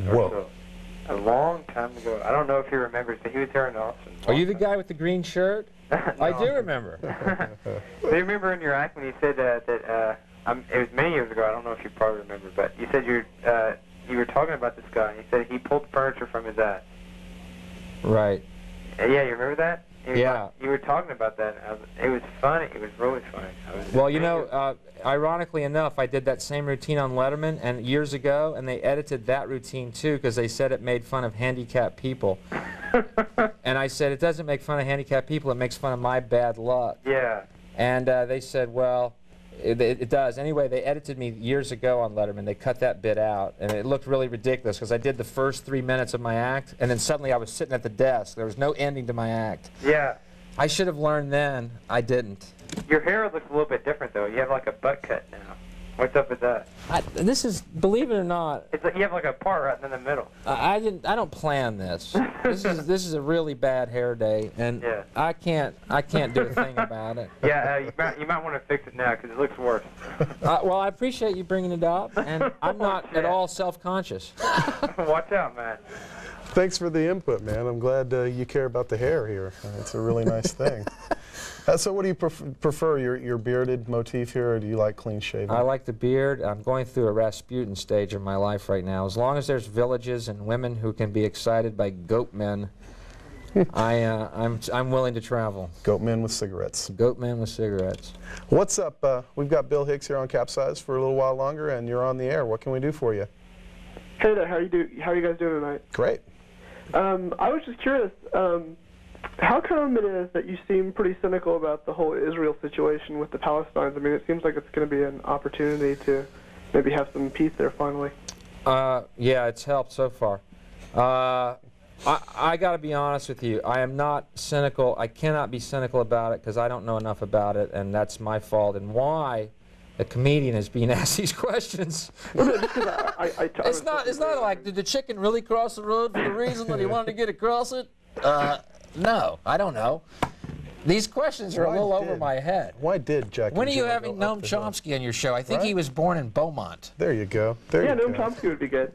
or Whoa. so. A long time ago. I don't know if he remembers, but he was here in Austin. Are you the guy with the green shirt? No. I do remember. Do you remember in your act when you said that it was many years ago, I don't know if you probably remember, but you said you were talking about this guy, and you said he pulled furniture from his ass. Right. Yeah, you remember that? Yeah. You were talking about that. It was funny. It was really funny. Well, you know, ironically enough, I did that same routine on Letterman and years ago, and they edited that routine too because they said it made fun of handicapped people. And I said, it doesn't make fun of handicapped people, it makes fun of my bad luck. Yeah. And they said, well, it does. Anyway, they edited me years ago on Letterman. They cut that bit out, and it looked really ridiculous because I did the first 3 minutes of my act, and then suddenly I was sitting at the desk. There was no ending to my act. Yeah. I should have learned then. I didn't. Your hair looks a little bit different, though. You have like a butt cut now. What's up with that? This is, believe it or not, It's like you have like a part right in the middle. I don't plan this. This is a really bad hair day, and Yeah. I can't do a thing about it. Yeah, you might want to fix it now because it looks worse. Well, I appreciate you bringing it up, and I'm not at all self-conscious. Watch out, man. Thanks for the input, man. I'm glad you care about the hair here. It's a really nice thing. So what do you prefer, your bearded motif here, or do you like clean shaven? I like the beard. I'm going through a Rasputin stage of my life right now. As long as there's villages and women who can be excited by goat men, I'm willing to travel. Goat men with cigarettes. Goat men with cigarettes. What's up? We've got Bill Hicks here on CapZeyeZ for a little while longer, and you're on the air. What can we do for you? Hey there, how are you guys doing tonight? Great. I was just curious, how come it is that you seem pretty cynical about the whole Israel situation with the Palestinians? I mean, it seems like it's going to be an opportunity to maybe have some peace there finally. Yeah, it's helped so far. I got to be honest with you. I am not cynical. I cannot be cynical about it because I don't know enough about it, and that's my fault. And why a comedian is being asked these questions. It's not like, did the chicken really cross the road for the reason that he wanted to get across it? No, I don't know. These questions are a little over my head. Why did Jack? When are you having Noam Chomsky on your show? I think he was born in Beaumont. There you go. There you go. Noam Chomsky would be good.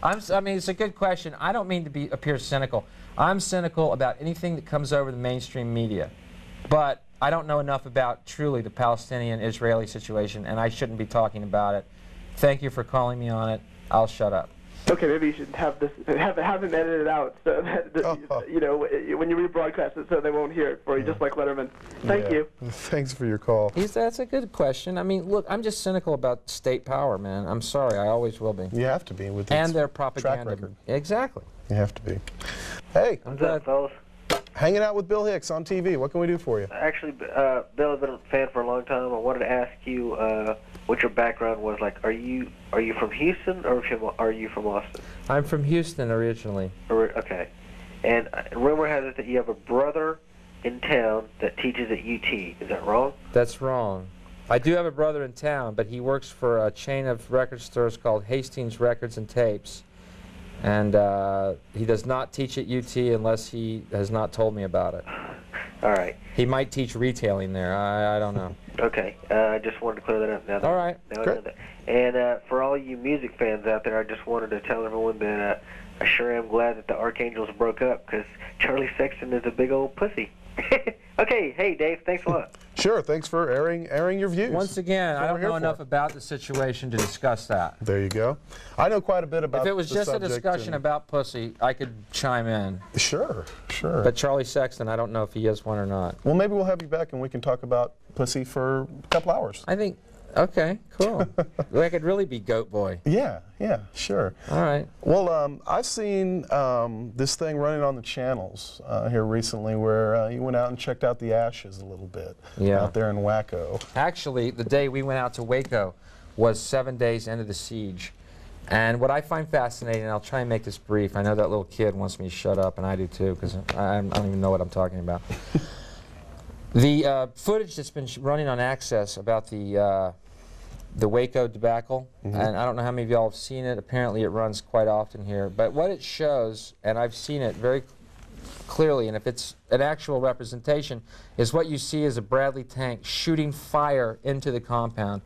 I mean, it's a good question. I don't mean to appear cynical. I'm cynical about anything that comes over the mainstream media. But I don't know enough about truly the Palestinian-Israeli situation, and I shouldn't be talking about it. Thank you for calling me on it. I'll shut up. Okay, maybe you should have him edit it out so that you know, when you rebroadcast it, so they won't hear it for you, just like Letterman. Thank you. Thanks for your call. That's a good question. I mean, look, I'm just cynical about state power, man. I'm sorry, I always will be. You have to be with and their propaganda. track record. Exactly. You have to be. Hey, What's up, fellas? Hanging out with Bill Hicks on TV. What can we do for you? Actually, Bill, I've been a fan for a long time. I wanted to ask you what your background was like. Are you from Houston or are you from Austin? I'm from Houston originally. Okay. And rumor has it that you have a brother in town that teaches at UT. Is that wrong? That's wrong. I do have a brother in town, but he works for a chain of record stores called Hastings Records and Tapes. And he does not teach at UT unless he has not told me about it. All right. He might teach retailing there. I don't know. Okay. I just wanted to clear that up now. All right. Now I know that. And for all you music fans out there, I just wanted to tell everyone that I sure am glad that the Archangels broke up because Charlie Sexton is a big old pussy. Okay. Hey, Dave. Thanks a lot. Sure. Thanks for airing your views. Once again, I don't know enough about the situation to discuss that. There you go. I know quite a bit about. If it was just a discussion about pussy, I could chime in. Sure. Sure. But Charlie Sexton, I don't know if he is one or not. Well, maybe we'll have you back and we can talk about pussy for a couple hours. I think. Okay, cool. I could really be Goat Boy. Yeah, sure. All right. Well, I've seen this thing running on the channels here recently where you went out and checked out the ashes a little bit out there in Waco. Actually, the day we went out to Waco was 7 days into the siege. And what I find fascinating, and I'll try and make this brief. I know that little kid wants me to shut up, and I do too, because I don't even know what I'm talking about. The footage that's been running on Access about the Waco debacle, and I don't know how many of y'all have seen it. Apparently it runs quite often here. But what it shows, and I've seen it very clearly, and if it's an actual representation, is what you see is a Bradley tank shooting fire into the compound,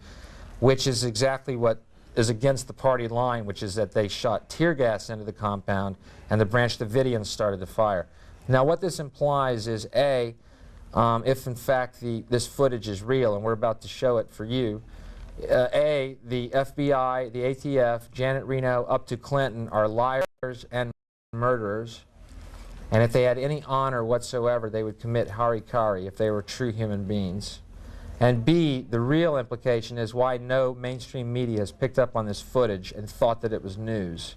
which is exactly what is against the party line, which is that they shot tear gas into the compound and the Branch Davidians started the fire. Now what this implies is, A, if in fact this footage is real, and we're about to show it for you, A, the FBI, the ATF, Janet Reno, up to Clinton are liars and murderers, and if they had any honor whatsoever, they would commit harikari if they were true human beings. And B, the real implication is why no mainstream media has picked up on this footage and thought that it was news.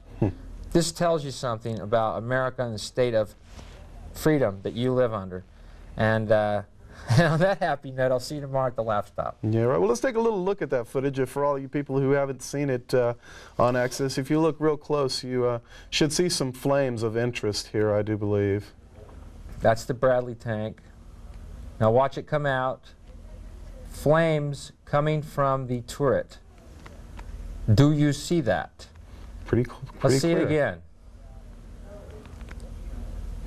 This tells you something about America and the state of freedom that you live under. And on that happy note, I'll see you tomorrow at the Laugh Stop. Yeah, right. Well, let's take a little look at that footage. For all you people who haven't seen it on Access, if you look real close, you should see some flames of interest here, I do believe. That's the Bradley tank. Now watch it come out. Flames coming from the turret. Do you see that? Pretty clear. Let's see it again.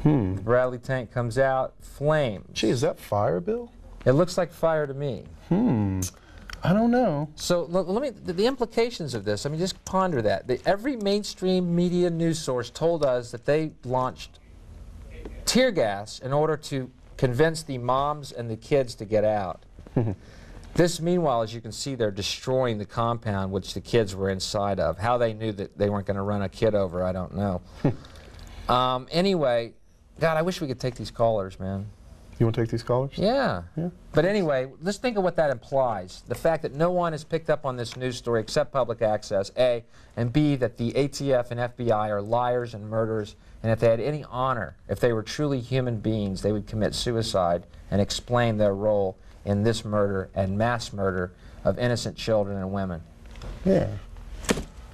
The Bradley tank comes out, flames. Gee, is that fire, Bill? It looks like fire to me. I don't know. So let me, the implications of this, I mean, just ponder that. Every mainstream media news source told us that they launched tear gas in order to convince the moms and the kids to get out. This, meanwhile, as you can see, they're destroying the compound which the kids were inside of. How they knew that they weren't going to run a kid over, I don't know. Anyway, God, I wish we could take these callers, man. You want to take these callers? Yeah. But anyway, let's think of what that implies. The fact that no one has picked up on this news story except public access, A, and B, that the ATF and FBI are liars and murderers, and if they had any honor, if they were truly human beings, they would commit suicide and explain their role in this murder and mass murder of innocent children and women. Yeah.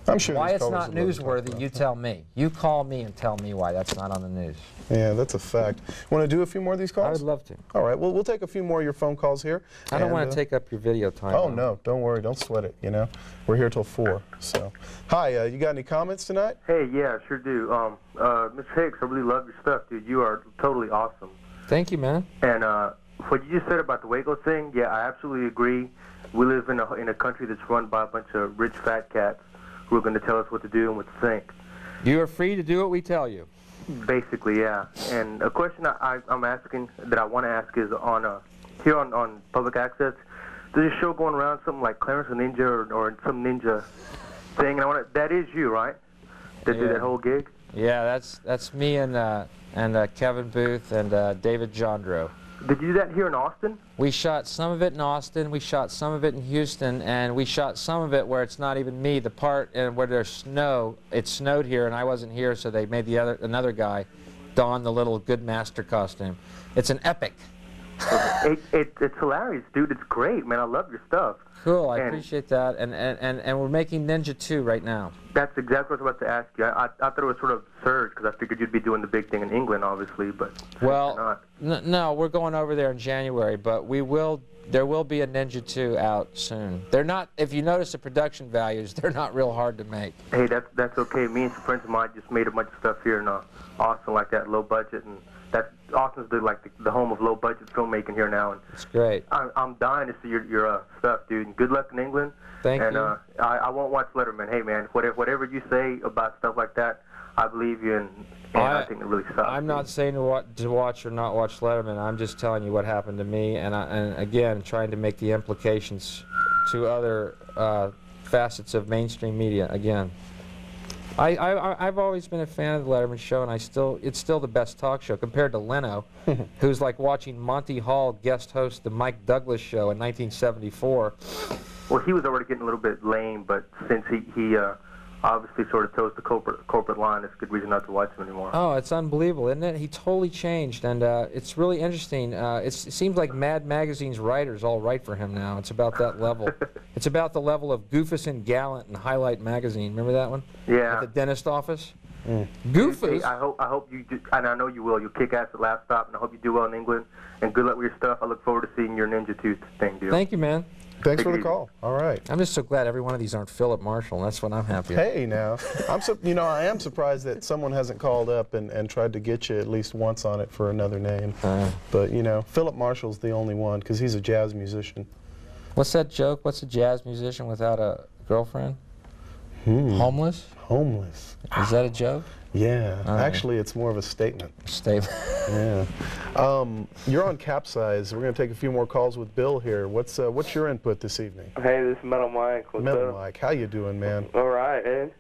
I'm sure why it's not newsworthy, you tell me. You call me and tell me why that's not on the news. Yeah, that's a fact. Want to do a few more of these calls? I would love to. All right, well, we'll take a few more of your phone calls here. I don't want to take up your video time. Oh, no, don't worry. Don't sweat it, you know. We're here till 4, so. Hi, you got any comments tonight? Hey, yeah, sure do. Mr. Hicks, I really love your stuff, dude. You are totally awesome. Thank you, man. And what you just said about the Waco thing, yeah, I absolutely agree. We live in a country that's run by a bunch of rich fat cats who are going to tell us what to do and what to think. You are free to do what we tell you. Basically, yeah. And a question I'm asking, that I want to ask, is on here on public access, there's a show going around, something like Clarence the Ninja or some ninja thing, and that is you, right? That did that whole gig? Yeah, that's me and Kevin Booth and David Jandro. Did you do that here in Austin? We shot some of it in Austin, we shot some of it in Houston, and we shot some of it where it's not even me. The part where there's snow, it snowed here and I wasn't here, so they made another guy don the little good master costume. It's an epic. It's hilarious, dude. It's great, man. I love your stuff. Cool, I appreciate that. And we're making Ninja 2 right now. That's exactly what I was about to ask you. I thought it was sort of surge because I figured you'd be doing the big thing in England, obviously, but well, no, we're going over there in January, but there will be a Ninja 2 out soon. They're not, if you notice the production values, they're not real hard to make. Hey, that's okay. Me and some friends of mine just made a bunch of stuff here in Austin like that, low budget, and Austin's the home of low budget filmmaking here now. And it's great. I'm dying to see your stuff, dude. And good luck in England. Thank you. And I won't watch Letterman. Hey, man, whatever you say about stuff like that, I believe you, and I think it really sucks. I'm not saying to watch or not watch Letterman. I'm just telling you what happened to me, and again, trying to make the implications to other facets of mainstream media. Again, I've always been a fan of the Letterman show, and it's still the best talk show compared to Leno, who's like watching Monty Hall guest host the Mike Douglas show in 1974. Well, he was already getting a little bit lame, but since he obviously sort of toes the corporate line. It's a good reason not to watch him anymore. Oh, it's unbelievable, isn't it? He totally changed, and it's really interesting. It seems like Mad Magazine's writers all write for him now. It's about that level. It's about the level of Goofus and Gallant in Highlight Magazine. Remember that one? Yeah. At the dentist office? Goofus. I hope you do, and I know you will. You'll kick ass at Last Stop, and I hope you do well in England. And good luck with your stuff. I look forward to seeing your Ninja Tooth thing, dude. Thank you, man. Thanks for the call. All right. I'm just so glad every one of these aren't Philip Marshall. That's what I'm happy with. Hey, now, I am surprised that someone hasn't called up and tried to get you at least once on it for another name. But, Philip Marshall's the only one because he's a jazz musician. What's that joke? What's a jazz musician without a girlfriend? Homeless? Homeless. Is that a joke? Yeah. Actually, it's more of a statement. Statement. Yeah. You're on CapZeyeZ. We're going to take a few more calls with Bill here. What's your input this evening? Hey, this is Metal Mike. What's Metal up? Mike, how you doing, man? All right, man.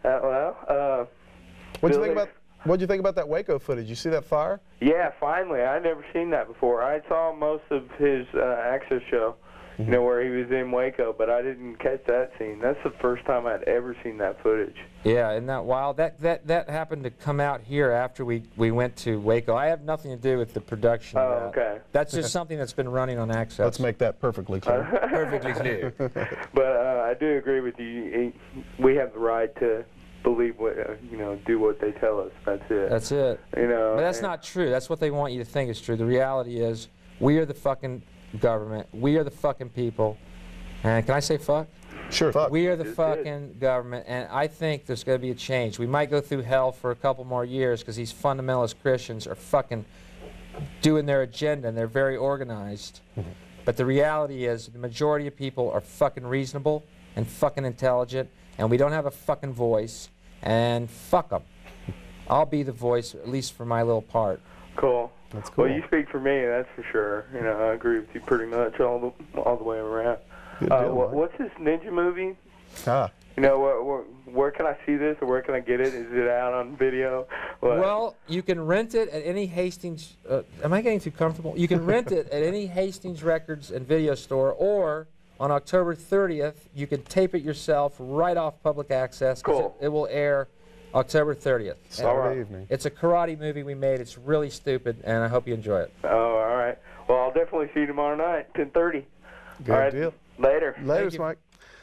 What'd you think about that Waco footage? You see that fire? Yeah, finally. I'd never seen that before. I saw most of his Access show, where he was in Waco, but I didn't catch that scene. That's the first time I'd ever seen that footage. Yeah, isn't that wild? That happened to come out here after we went to Waco. I have nothing to do with the production of that. Okay. That's just something that's been running on Access. Let's make that perfectly clear. Perfectly clear. But I do agree with you. We have the right to believe what, do what they tell us. That's it. That's it. But that's not true. That's what they want you to think is true. The reality is, we are the fucking government. We are the fucking people. And can I say fuck? Sure, fuck. We are the fucking government, and I think there's going to be a change. We might go through hell for a couple more years because these fundamentalist Christians are fucking doing their agenda, and they're very organized. But the reality is the majority of people are fucking reasonable and fucking intelligent, and we don't have a fucking voice, and fuck them. I'll be the voice, at least for my little part. Cool. That's cool. Well, you speak for me, that's for sure. I agree with you pretty much all the way around. Good deal, what's this ninja movie? Ah. Where can I see this, or where can I get it? Is it out on video? Well, you can rent it at any Hastings. Am I getting too comfortable? You can rent it at any Hastings Records and video store, or on October 30th, you can tape it yourself right off public access. Cool. It will air October 30th. Saturday evening. It's a karate movie we made. It's really stupid, and I hope you enjoy it. Oh, all right. Well, I'll definitely see you tomorrow night, 10:30. Good all right. deal. Later. Later, Mike.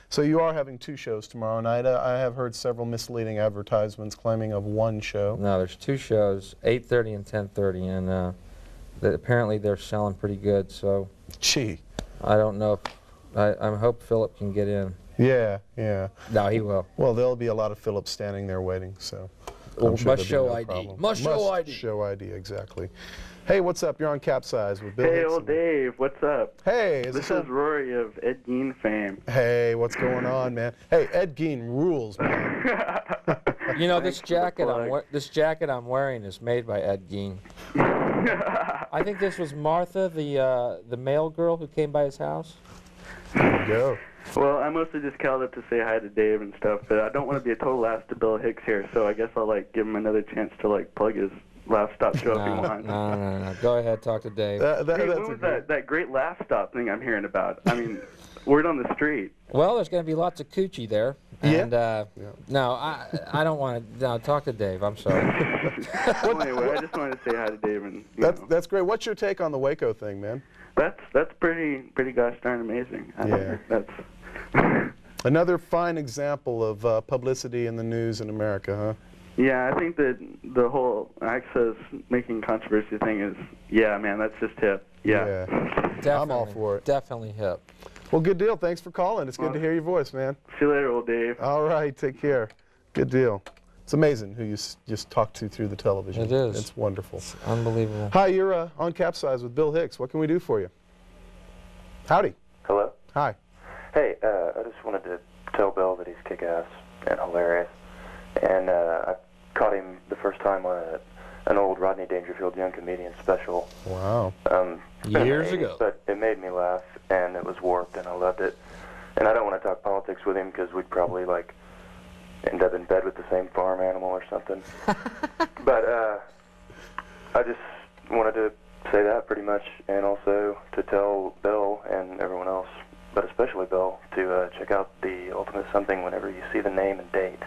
So you are having 2 shows tomorrow night. I have heard several misleading advertisements claiming of 1 show. No, there's 2 shows, 8:30 and 10:30, and apparently they're selling pretty good. So, gee, I don't know if I hope Philip can get in. Yeah, yeah. No, he will. Well, there'll be a lot of Phillips standing there waiting. So, well, sure must show no ID. problem. Must show ID. Show ID, exactly. Hey, what's up? You're on CapZeyeZ with Bill. Hey, Hickson. old Dave, what's up? Hey, this is Rory of Ed Gein fame. Hey, what's going on, man? Hey, Ed Gein rules, man. This jacket I'm wearing is made by Ed Gein. I think this was Martha, the mail girl who came by his house. There you go. Well, I mostly just called up to say hi to Dave and stuff, but I don't want to be a total ass to Bill Hicks here, so I guess I'll give him another chance to plug his Laugh Stop show if he wants. No. Go ahead, talk to Dave. Hey, what was that great Laugh Stop thing I'm hearing about? I mean, word on the street. Well, there's going to be lots of coochie there. And, no, I don't want to. No, talk to Dave. I'm sorry. Well, anyway, I just wanted to say hi to Dave. And, that's great. What's your take on the Waco thing, man? That's pretty gosh darn amazing. I think that's another fine example of publicity in the news in America, huh? Yeah, I think that the whole Access making controversy thing is, man, that's just hip. Yeah. I'm all for it. Definitely hip. Well, good deal. Thanks for calling. It's good to hear your voice, man. See you later, old Dave. All right, take care. Good deal. It's amazing who you just talk to through the television. It is. It's wonderful. It's unbelievable. Hi, you're on CapZeyeZ with Bill Hicks. What can we do for you? Howdy. Hello? Hi. Hey, I just wanted to tell Bill that he's kick-ass and hilarious. And I caught him the first time on an old Rodney Dangerfield Young Comedian special. Wow. Years ago. But it made me laugh, and it was warped, and I loved it. And I don't want to talk politics with him because we'd probably, end up in bed with the same farm animal or something. But I just wanted to say that pretty much, and also to tell Bill and everyone else, but especially Bill, to check out the Ultimate Something whenever you see the name and date.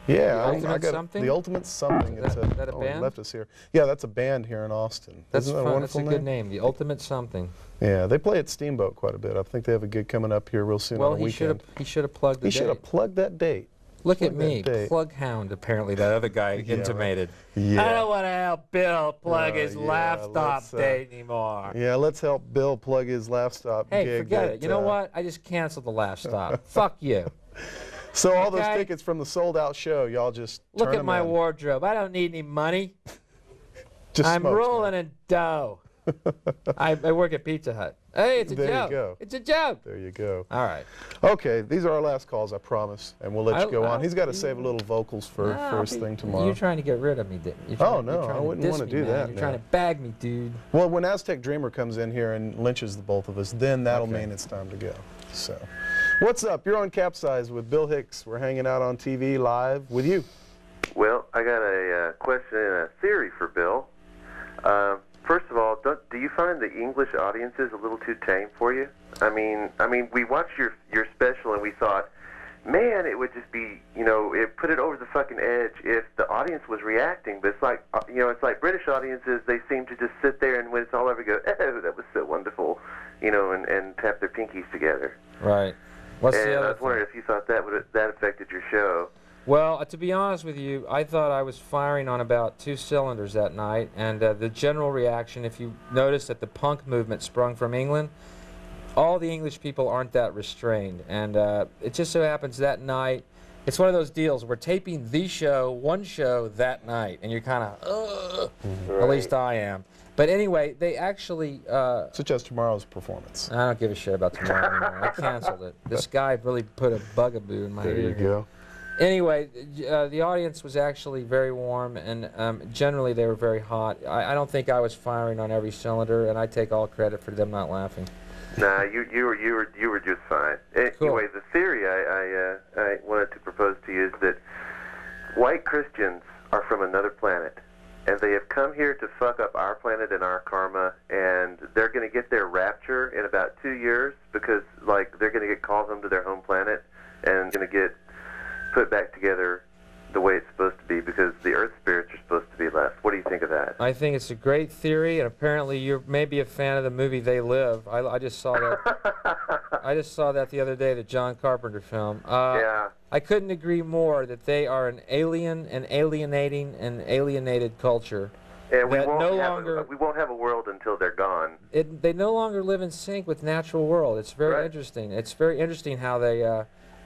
Yeah, The I Ultimate got Something? The Ultimate Something. Is that a he band? left us here. Yeah, that's a band here in Austin. That's Isn't that fun. a wonderful That's a good name. The Ultimate Something. Yeah, they play at Steamboat quite a bit. I think they have a gig coming up here real soon on a weekend. He should have plugged the He should have plugged that date. Look at me, that date. plug hound. Apparently, that other guy Yeah, intimated. right. Yeah. I don't want to help Bill plug his yeah, laptop let's, date anymore. Yeah, let's help Bill plug his laptop Hey, gig. forget it. You know what? I just canceled the laptop. Fuck you. So all those Okay? tickets from the sold-out show, y'all just Look turn at them my in. wardrobe. I don't need any money. Just I'm smokes, rolling in dough. I work at Pizza Hut. Hey, it's a There joke. you go. It's a joke. There you go. All right. Okay, these are our last calls, I promise, and we'll let you go on. He's got to save a little vocals for No, first thing tomorrow. You're trying to get rid of me, Oh, no, I wouldn't want to do that. You're no. trying to bag me, dude. Well, when Aztec Dreamer comes in here and lynches the both of us, then that'll mean it's time to go. So, what's up? You're on CapZeyeZ with Bill Hicks. We're hanging out on TV live with you. Well, I got a question and a theory for Bill. First of all, do you find the English audiences a little too tame for you? I mean, we watched your special and we thought, man, it would just be, it put it over the fucking edge if the audience was reacting. But it's like, it's like British audiences, they seem to just sit there and when it's all over, go, oh, that was so wonderful, and tap their pinkies together. Right. What's and the other I was wondering if you thought that affected your show. Well, to be honest with you, I thought I was firing on about 2 cylinders that night, and the general reaction, if you notice that the punk movement sprung from England, all the English people aren't that restrained, and it just so happens that night, it's one of those deals, we're taping the show, one show that night, and you're kind of, at least I am. But anyway, they actually... Such as tomorrow's performance. I don't give a shit about tomorrow anymore. I canceled it. This guy really put a bugaboo in my ear. There you go. Anyway, the audience was actually very warm, and generally they were very hot. I don't think I was firing on every cylinder, and I take all credit for them not laughing. Nah, you were just fine. Anyway, the theory I wanted to propose to you is that white Christians are from another planet, and they have come here to fuck up our planet and our karma, and they're going to get their rapture in about 2 years because, like, they're going to get called home to their home planet and going to get put back together the way it's supposed to be because the earth spirits are supposed to be left. What do you think of that? I think it's a great theory, and apparently you're maybe a fan of the movie They Live. I just saw that. I just saw that the other day, the John Carpenter film. Yeah. I couldn't agree more that they are an alien and alienating and alienated culture. And we that won't, no have longer, we won't have a world until they're gone. they no longer live in sync with natural world. It's very interesting. It's very interesting how they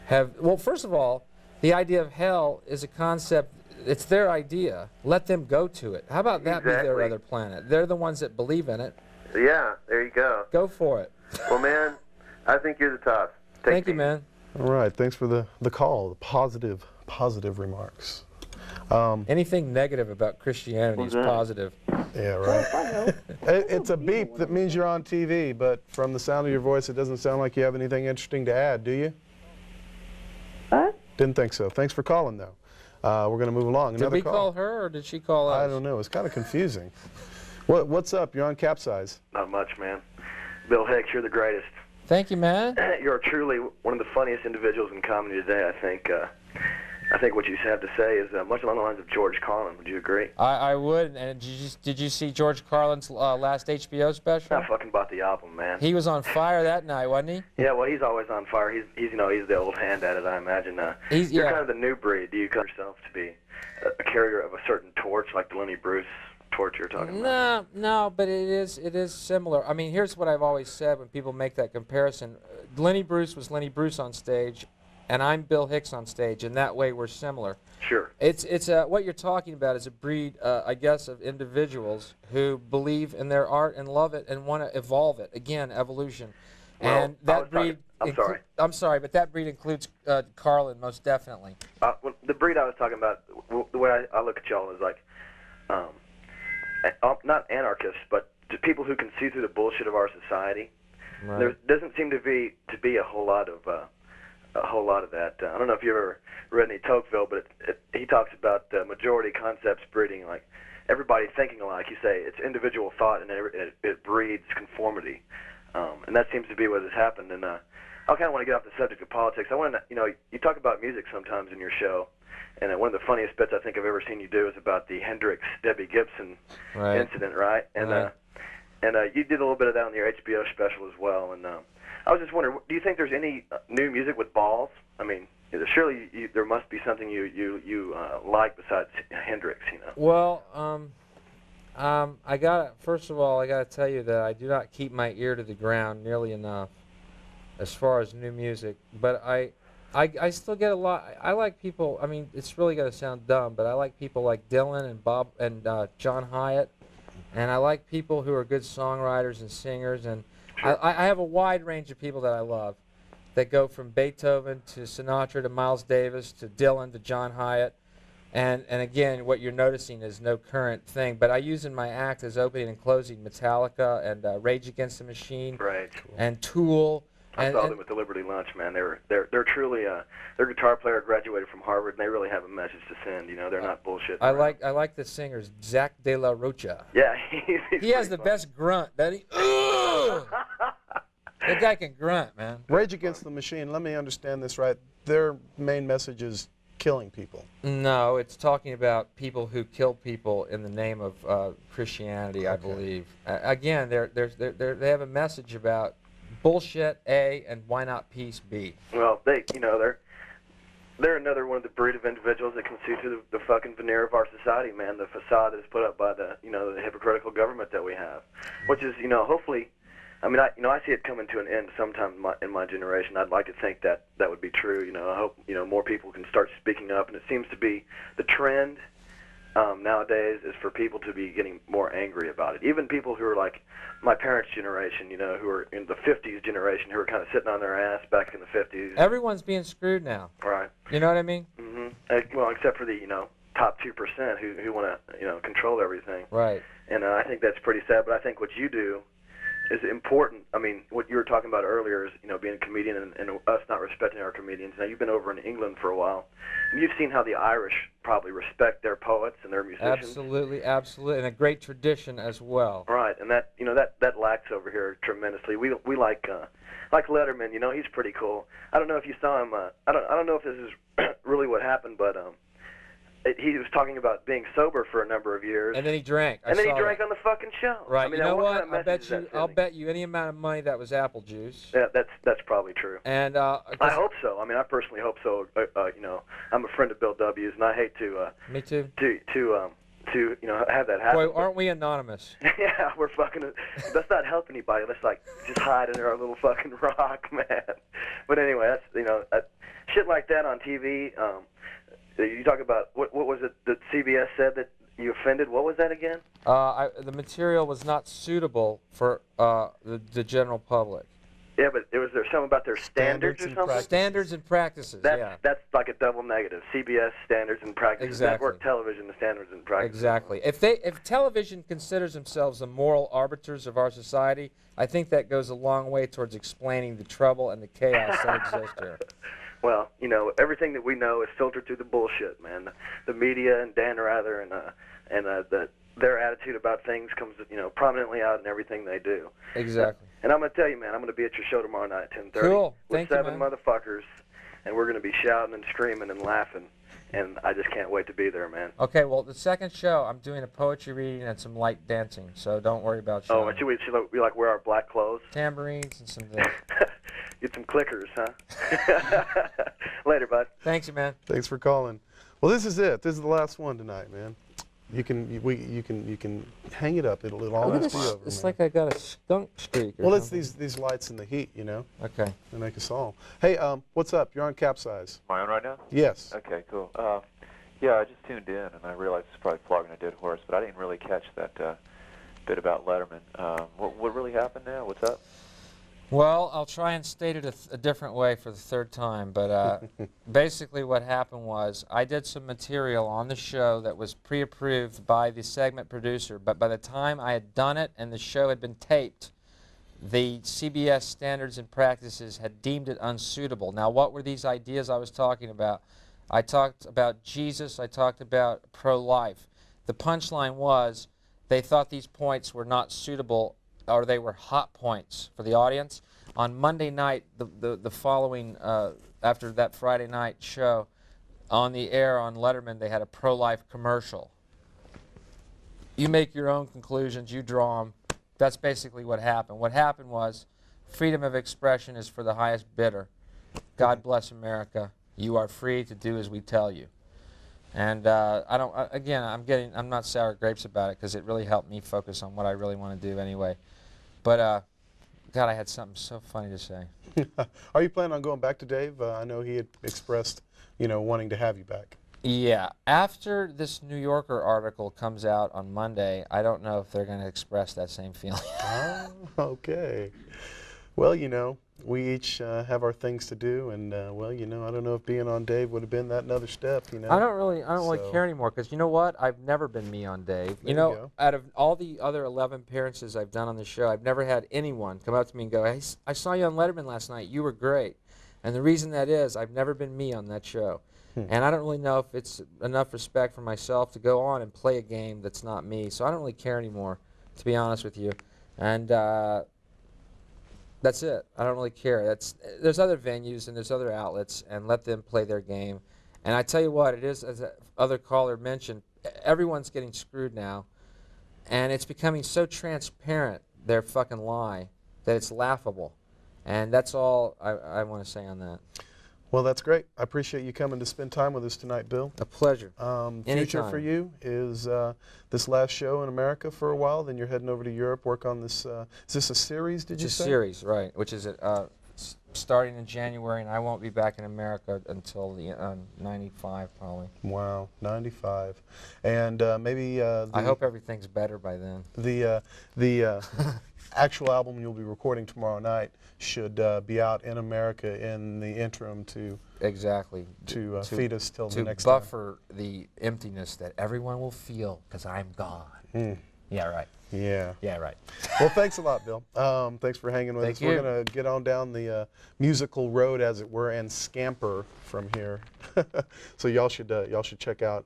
have. Well, first of all, the idea of hell is a concept. It's their idea. Let them go to it. How about that be their other planet? They're the ones that believe in it. Yeah, there you go. Go for it. Well, man, I think you're the top. Thank you, man. All right, thanks for the call, the positive remarks. Anything negative about Christianity is positive. Yeah, right. It's a beep that means you're on TV, but from the sound of your voice, it doesn't sound like you have anything interesting to add, do you? Didn't think so. Thanks for calling, though. We're going to move along. Did we call her, or did she call us? I don't know. It's kind of confusing. What's up? You're on CapZeyeZ. Not much, man. Bill Hicks, you're the greatest. Thank you, man. You're truly one of the funniest individuals in comedy today, I think. I think what you have to say is much along the lines of George Carlin. Would you agree? I would. And did you see George Carlin's last HBO special? I fucking bought the album, man. He was on fire that night, wasn't he? Yeah, well, he's always on fire. He's the old hand at it, I imagine. You're kind of the new breed. Do you consider yourself to be a carrier of a certain torch, like the Lenny Bruce torch you're talking about? No, but it is similar. I mean, here's what I've always said when people make that comparison. Lenny Bruce was Lenny Bruce on stage, and I'm Bill Hicks on stage, and that way we're similar. Sure. It's what you're talking about is a breed, I guess, of individuals who believe in their art and love it and want to evolve it. Again, evolution. Well, and that breed. I'm sorry, but that breed includes Carlin most definitely. The breed I was talking about, the way I look at y'all is like, not anarchists, but to people who can see through the bullshit of our society. Right. There doesn't seem to be a whole lot of that. I don't know if you ever read any Tocqueville, but he talks about majority concepts breeding, like everybody thinking alike. You say it's individual thought, and it breeds conformity, and that seems to be what has happened. And I I kind of want to get off the subject of politics. I want to, you talk about music sometimes in your show, and one of the funniest bits I think I've ever seen you do is about the Hendrix Debbie Gibson incident, right? And you did a little bit of that on your HBO special as well. And I was just wondering, do you think there's any new music with balls? I mean, surely there must be something you like besides Hendrix, you know? Well, first of all, I gotta tell you that I do not keep my ear to the ground nearly enough as far as new music, but I still get a lot. I like people. I mean, it's really gonna sound dumb, but I like people like Dylan and Bob and John Hyatt, and I like people who are good songwriters and singers, and I have a wide range of people that I love, that go from Beethoven to Sinatra to Miles Davis to Dylan to John Hyatt. And again, what you're noticing is no current thing, but I use in my act as opening and closing Metallica and Rage Against the Machine, and Tool. I saw them at the Liberty Lunch, man. They're truly their guitar player graduated from Harvard, and they really have a message to send. You know, they're not bullshit. I like the singers, Zach De La Rocha. Yeah, he has the best grunt. That guy can grunt, man. Rage Against the Machine. Let me understand this right. Their main message is killing people. No, it's talking about people who kill people in the name of Christianity, I believe. Again, they have a message about bullshit A and why not peace B. Well, they're another one of the breed of individuals that can see through the fucking veneer of our society, man. The facade that is put up by the hypocritical government that we have, which is hopefully. I mean, I see it coming to an end sometime in my generation. I'd like to think that would be true. I hope more people can start speaking up, and it seems to be the trend nowadays is for people to be getting more angry about it. Even people who are like my parents' generation, who are in the 50s generation, who are kind of sitting on their ass back in the 50s. Everyone's being screwed now. Right. You know what I mean? Mm-hmm. Well, except for the top 2% who want to control everything. Right. And I think that's pretty sad. But I think what you do is important. I mean, what you were talking about earlier is, being a comedian and us not respecting our comedians. Now, you've been over in England for a while, and you've seen how the Irish probably respect their poets and their musicians. Absolutely, absolutely, and a great tradition as well. Right, and that lacks over here tremendously. We like Letterman. He's pretty cool. I don't know if you saw him. I don't know if this is really what happened, but he was talking about being sober for a number of years. And then he drank. And then he drank on the fucking show. Right. I mean, you know what? Kind of I'll bet you any amount of money that was apple juice. Yeah, that's probably true. And I hope so. I mean, I personally hope so. I'm a friend of Bill W.'s, and I hate to. Me too. To have that happen. Boy, aren't we anonymous? Yeah, we're fucking. Let's not help anybody. Let's just hide in our little fucking rock, man. But anyway, that's shit like that on TV. You talk about, what was it that CBS said that you offended? What was that again? The material was not suitable for the general public. Yeah, but there something about their standards or something? Standards and practices, That's like a double negative. CBS standards and practices. Exactly. Network television, the standards and practices. Exactly. If television considers themselves the moral arbiters of our society, I think that goes a long way towards explaining the trouble and the chaos that exists here. Well, everything that we know is filtered through the bullshit, man. The media and Dan Rather and their attitude about things comes, prominently out in everything they do. Exactly. And I'm going to tell you, man, I'm going to be at your show tomorrow night at 10:30. Cool. With 7 motherfuckers, and we're going to be shouting and screaming and laughing, and I just can't wait to be there, man. Okay, well, the second show, I'm doing a poetry reading and some light dancing, so don't worry about showing. Oh, and should we wear our black clothes? Tambourines and some things. Get some clickers, huh? Later, bud. Thanks, man. Thanks for calling. Well, this is it. This is the last one tonight, man. You can hang it up. It'll almost be over. It's like I got a skunk streak. Well, it's these lights and the heat, Okay. They make us all. Hey, what's up? You're on CapZeyeZ. Am I on right now? Yes. Okay, cool. Yeah, I just tuned in, and I realized it's probably flogging a dead horse, but I didn't really catch that bit about Letterman. What really happened now? What's up? Well, I'll try and state it a different way for the third time, but basically what happened was I did some material on the show that was pre-approved by the segment producer, but by the time I had done it and the show had been taped, the CBS standards and practices had deemed it unsuitable. Now, what were these ideas I was talking about? I talked about Jesus, I talked about pro-life. The punchline was they thought these points were not suitable, or they were hot points for the audience. On Monday night, the following, after that Friday night show, on the air on Letterman, they had a pro-life commercial. You make your own conclusions, you draw them. That's basically what happened. What happened was, freedom of expression is for the highest bidder. God bless America. You are free to do as we tell you. And I'm not sour grapes about it because it really helped me focus on what I really want to do anyway. But God, I had something so funny to say. Are you planning on going back to Dave? I know he had expressed, wanting to have you back. Yeah. After this New Yorker article comes out on Monday, I don't know if they're going to express that same feeling. Oh, okay. Well, we each have our things to do, and well, I don't know if being on Dave would have been that another step. I don't really care anymore because you know what? I've never been me on Dave. Out of all the other 11 appearances I've done on the show, I've never had anyone come up to me and go, "Hey, I saw you on Letterman last night. You were great." And the reason that is, I've never been me on that show. And I don't really know if it's enough respect for myself to go on and play a game that's not me. So I don't really care anymore, to be honest with you. And that's it. I don't really care. There's other venues and there's other outlets, and let them play their game. And I tell you what, it is, as the other caller mentioned, everyone's getting screwed now. And it's becoming so transparent, their fucking lie, that it's laughable. And that's all I want to say on that. Well, that's great. I appreciate you coming to spend time with us tonight, Bill. A pleasure. Future for you is this last show in America for a while, then you're heading over to Europe, work on this. Is this a series, did you say? It's a series, right, which is starting in January, and I won't be back in America until the 95, probably. Wow, 95. And maybe... I hope everything's better by then. The actual album you'll be recording tomorrow night should be out in America in the interim to feed us till the next time. To buffer the emptiness that everyone will feel because I'm gone. Yeah, right. Yeah. Yeah, right. Well, thanks a lot, Bill. Thanks for hanging with us. We're going to get on down the musical road, as it were, and scamper from here. So y'all should check out,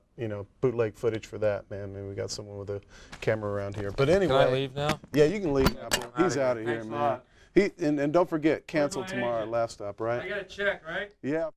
bootleg footage for that, man. Maybe we got someone with a camera around here. But anyway. Can I leave now? Yeah, you can leave now, Bill. He's out of here, man. And don't forget, cancel tomorrow at Last Stop, right? I got to check, right? Yeah.